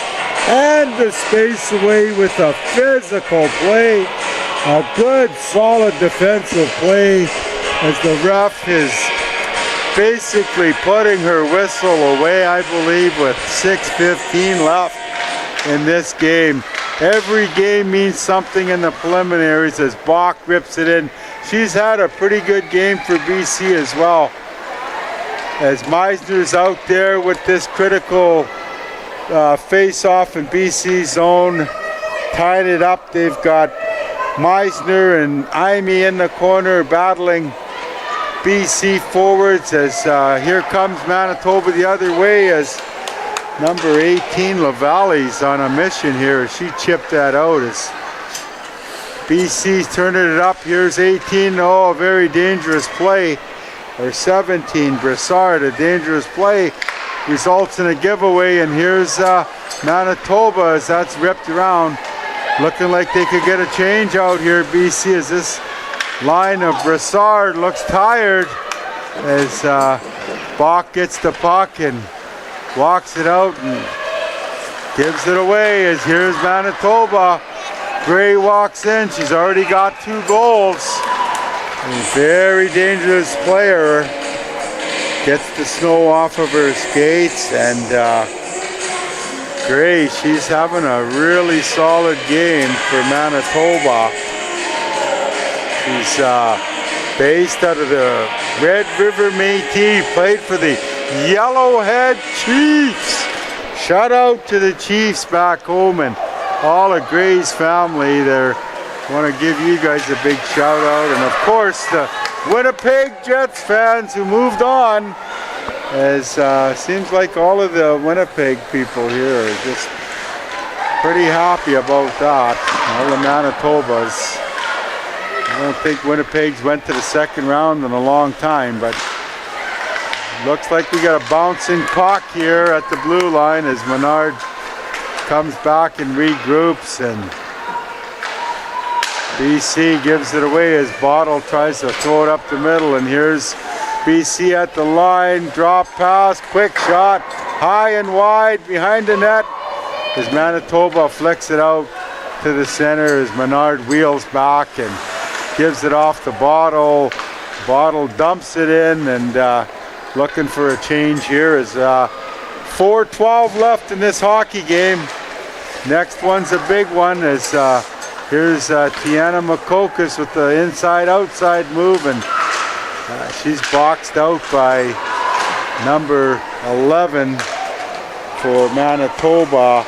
A: and the space away with a physical play. A good, solid defensive play, as the ref is basically putting her whistle away, I believe, with 6:15 left in this game. Every game means something in the preliminaries as Bach rips it in. She's had a pretty good game for BC as well, as Meisner's out there with this critical face-off in BC zone, tied it up. They've got Meisner and Amy in the corner battling BC forwards, as here comes Manitoba the other way, as number 18 LaValle's on a mission here. She chipped that out as BC's turning it up. Here's 18, a very dangerous play. Or 17, Brassard, a dangerous play, results in a giveaway, and here's Manitoba as that's ripped around. Looking like they could get a change out here, BC, as this line of Brassard looks tired, as Bach gets the puck and walks it out and gives it away, as here's Manitoba. Gray walks in, she's already got 2 goals. A very dangerous player, gets the snow off of her skates, and Gray, she's having a really solid game for Manitoba. She's based out of the Red River Métis, played for the Yellowhead Chiefs. Shout out to the Chiefs back home and all of Gray's family there. Want to give you guys a big shout out, and of course the Winnipeg Jets fans who moved on, as seems like all of the Winnipeg people here are just pretty happy about that. All the Manitobas. I don't think Winnipeg's went to the second round in a long time, but looks like we got a bouncing puck here at the blue line as Menard comes back and regroups, and BC gives it away as Bottle tries to throw it up the middle, and here's BC at the line, drop pass, quick shot, high and wide behind the net as Manitoba flicks it out to the center as Menard wheels back and gives it off the Bottle. Bottle dumps it in, and looking for a change here as 4:12 left in this hockey game. Next one's a big one as here's Tiana Makokas with the inside-outside move, and she's boxed out by number 11 for Manitoba,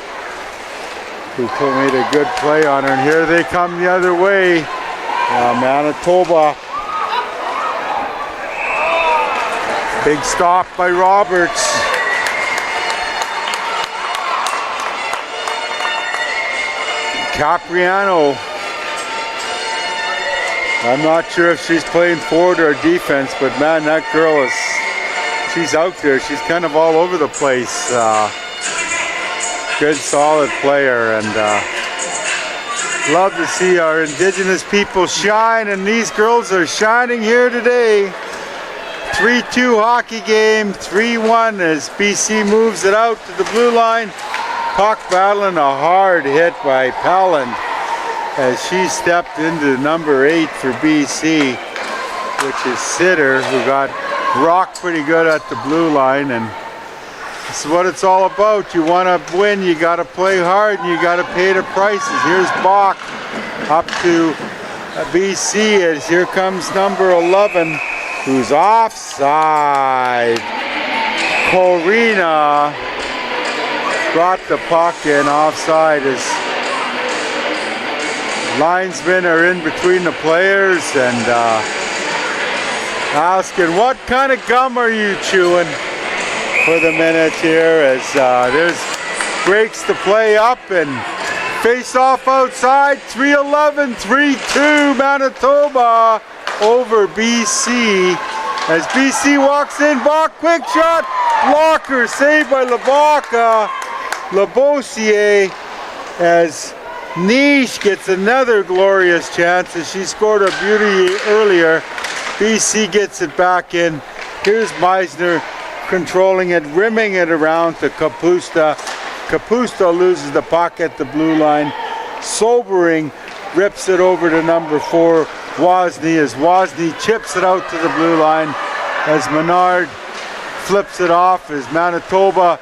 A: who made a good play on her. And here they come the other way. Manitoba. Big stop by Roberts. Capriano. I'm not sure if she's playing forward or defense, but man, that girl she's out there. She's kind of all over the place. Good, solid player, and love to see our Indigenous people shine, and these girls are shining here today. 3-2 hockey game, 3-1 as BC moves it out to the blue line. Puck battling, a hard hit by Pelland as she stepped into number 8 for BC, which is Sitter, who got rocked pretty good at the blue line. And this is what it's all about. You want to win, you got to play hard, and you got to pay the prices. Here's Bach up to BC as here comes number 11, who's offside. Corina brought the puck in offside as linesmen are in between the players and asking, what kind of gum are you chewing for the minute here, as there's breaks the play up and face off outside. 3-11, 3-2 Manitoba over BC as BC walks in. Bach, quick shot, blocker, saved by Labossier as Niche gets another glorious chance as she scored a beauty earlier. BC gets it back in. Here's Meisner controlling it, rimming it around to Kapusta. Kapusta loses the puck at the blue line. Sobering rips it over to number 4, Wozni, as Wozni chips it out to the blue line as Menard flips it off as Manitoba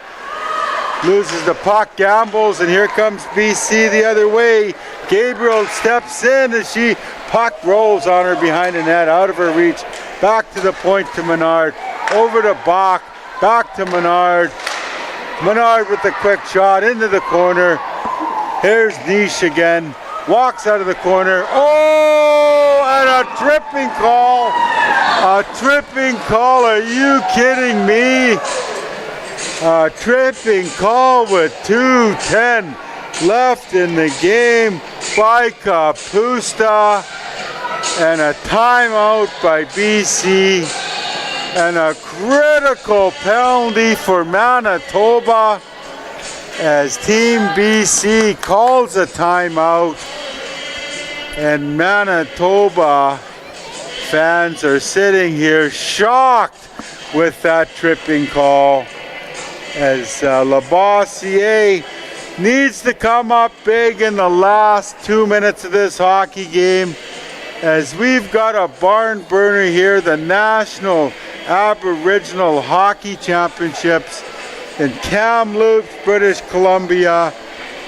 A: loses the puck, gambles, and here comes BC the other way. Gabriel steps in as puck rolls on her behind the net, out of her reach. Back to the point to Menard, over to Bach, back to Menard. Menard with the quick shot into the corner. Here's Niche again, walks out of the corner. Oh, and a tripping call. A tripping call, are you kidding me? A tripping call with 2:10 left in the game by Kapusta, and a timeout by BC, and a critical penalty for Manitoba as Team BC calls a timeout, and Manitoba fans are sitting here shocked with that tripping call as Labossier needs to come up big in the last 2 minutes of this hockey game, as we've got a barn burner here, the National Aboriginal Hockey Championships in Kamloops, British Columbia,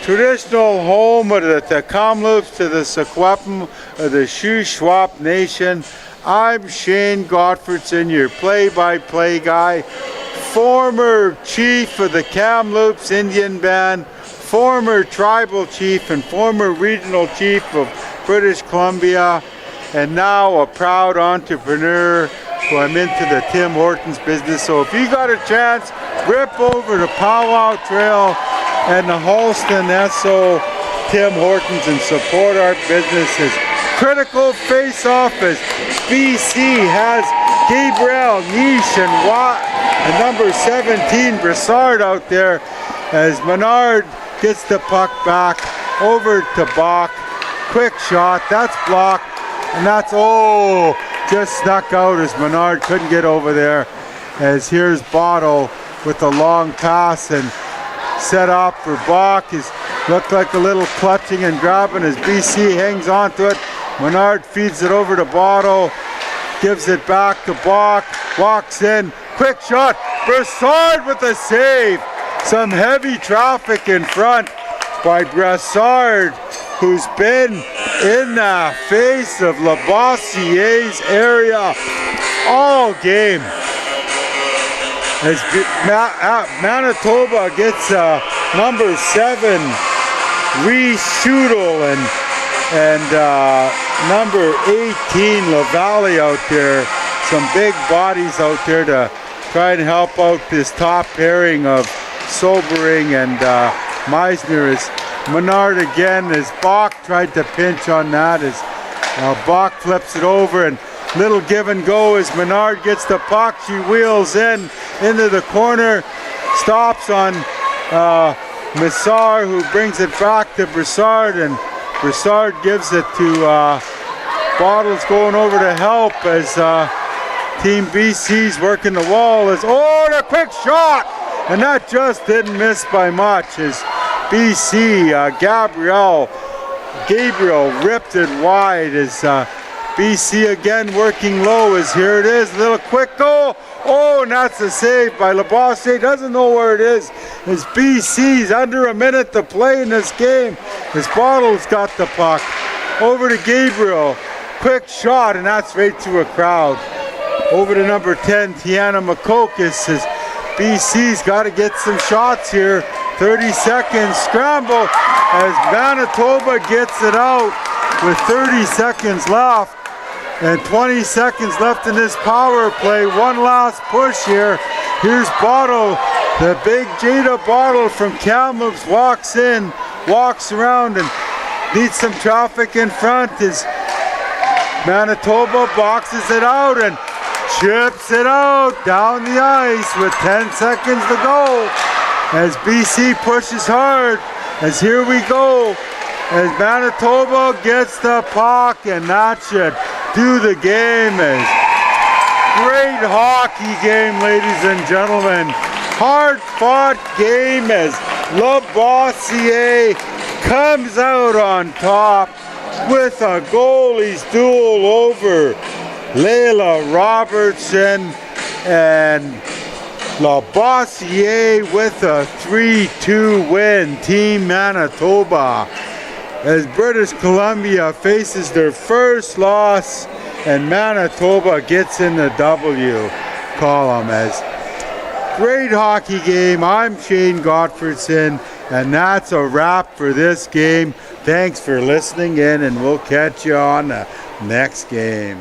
A: traditional home of the Kamloops to the Secwepemc of the Shuswap Nation. I'm Shane Gottfredson, your play-by-play guy, former chief of the Kamloops Indian Band, former tribal chief and former regional chief of British Columbia, and now a proud entrepreneur who I'm into the Tim Hortons business. So if you got a chance, rip over the Powwow Trail and the Halston Esso Tim Hortons and support our businesses. Critical face-off as BC has Gabriel, Niche, and number 17 Brassard out there as Menard gets the puck back over to Bach. quick shot, that's blocked, and that's, oh, just snuck out as Menard couldn't get over there. As here's Bottle with a long pass and set up for Bach. He's looked like a little clutching and grabbing as BC hangs on to it. Menard feeds it over to Bottle, gives it back to Bach, walks in, quick shot, Brassard with a save. Some heavy traffic in front by Brassard, who's been in the face of Labossier's area all game. As Manitoba gets number 7, Reese Schudel, and number 18, LaValle out there. Some big bodies out there to try and help out this top pairing of Sobering and Meisner. As Menard again, as Bach tried to pinch on that, as Bach flips it over, and little give and go as Menard gets the puck. She wheels into the corner, stops on Missar, who brings it back to Brassard, and Brassard gives it to Bottles going over to help as Team BC's working the wall. As the quick shot, and that just didn't miss by much as BC Gabriel ripped it wide as BC again working low. As here it is, a little quick goal. And that's a save by Labossiere. Doesn't know where it is. As BC's under a minute to play in this game. As Bottles got the puck over to Gabriel. Quick shot, and that's right through a crowd. Over to number 10, Tiana Makokis. As BC's got to get some shots here. 30 seconds scramble as Manitoba gets it out with 30 seconds left. And 20 seconds left in this power play. One last push here. Here's Bottle, the big Jada Bottle from Kamloops walks in, walks around, and needs some traffic in front as Manitoba boxes it out and chips it out down the ice with 10 seconds to go. As BC pushes hard, as here we go, as Manitoba gets the puck, and that should do the game. As great hockey game, ladies and gentlemen. Hard fought game as Labossiere comes out on top with a goalie's duel over Layla Robertson, and Labossiere with a 3-2 win, Team Manitoba, as British Columbia faces their first loss and Manitoba gets in the W column. As great hockey game. I'm Shane Gottfredson, and that's a wrap for this game. Thanks for listening in, and we'll catch you on the next game.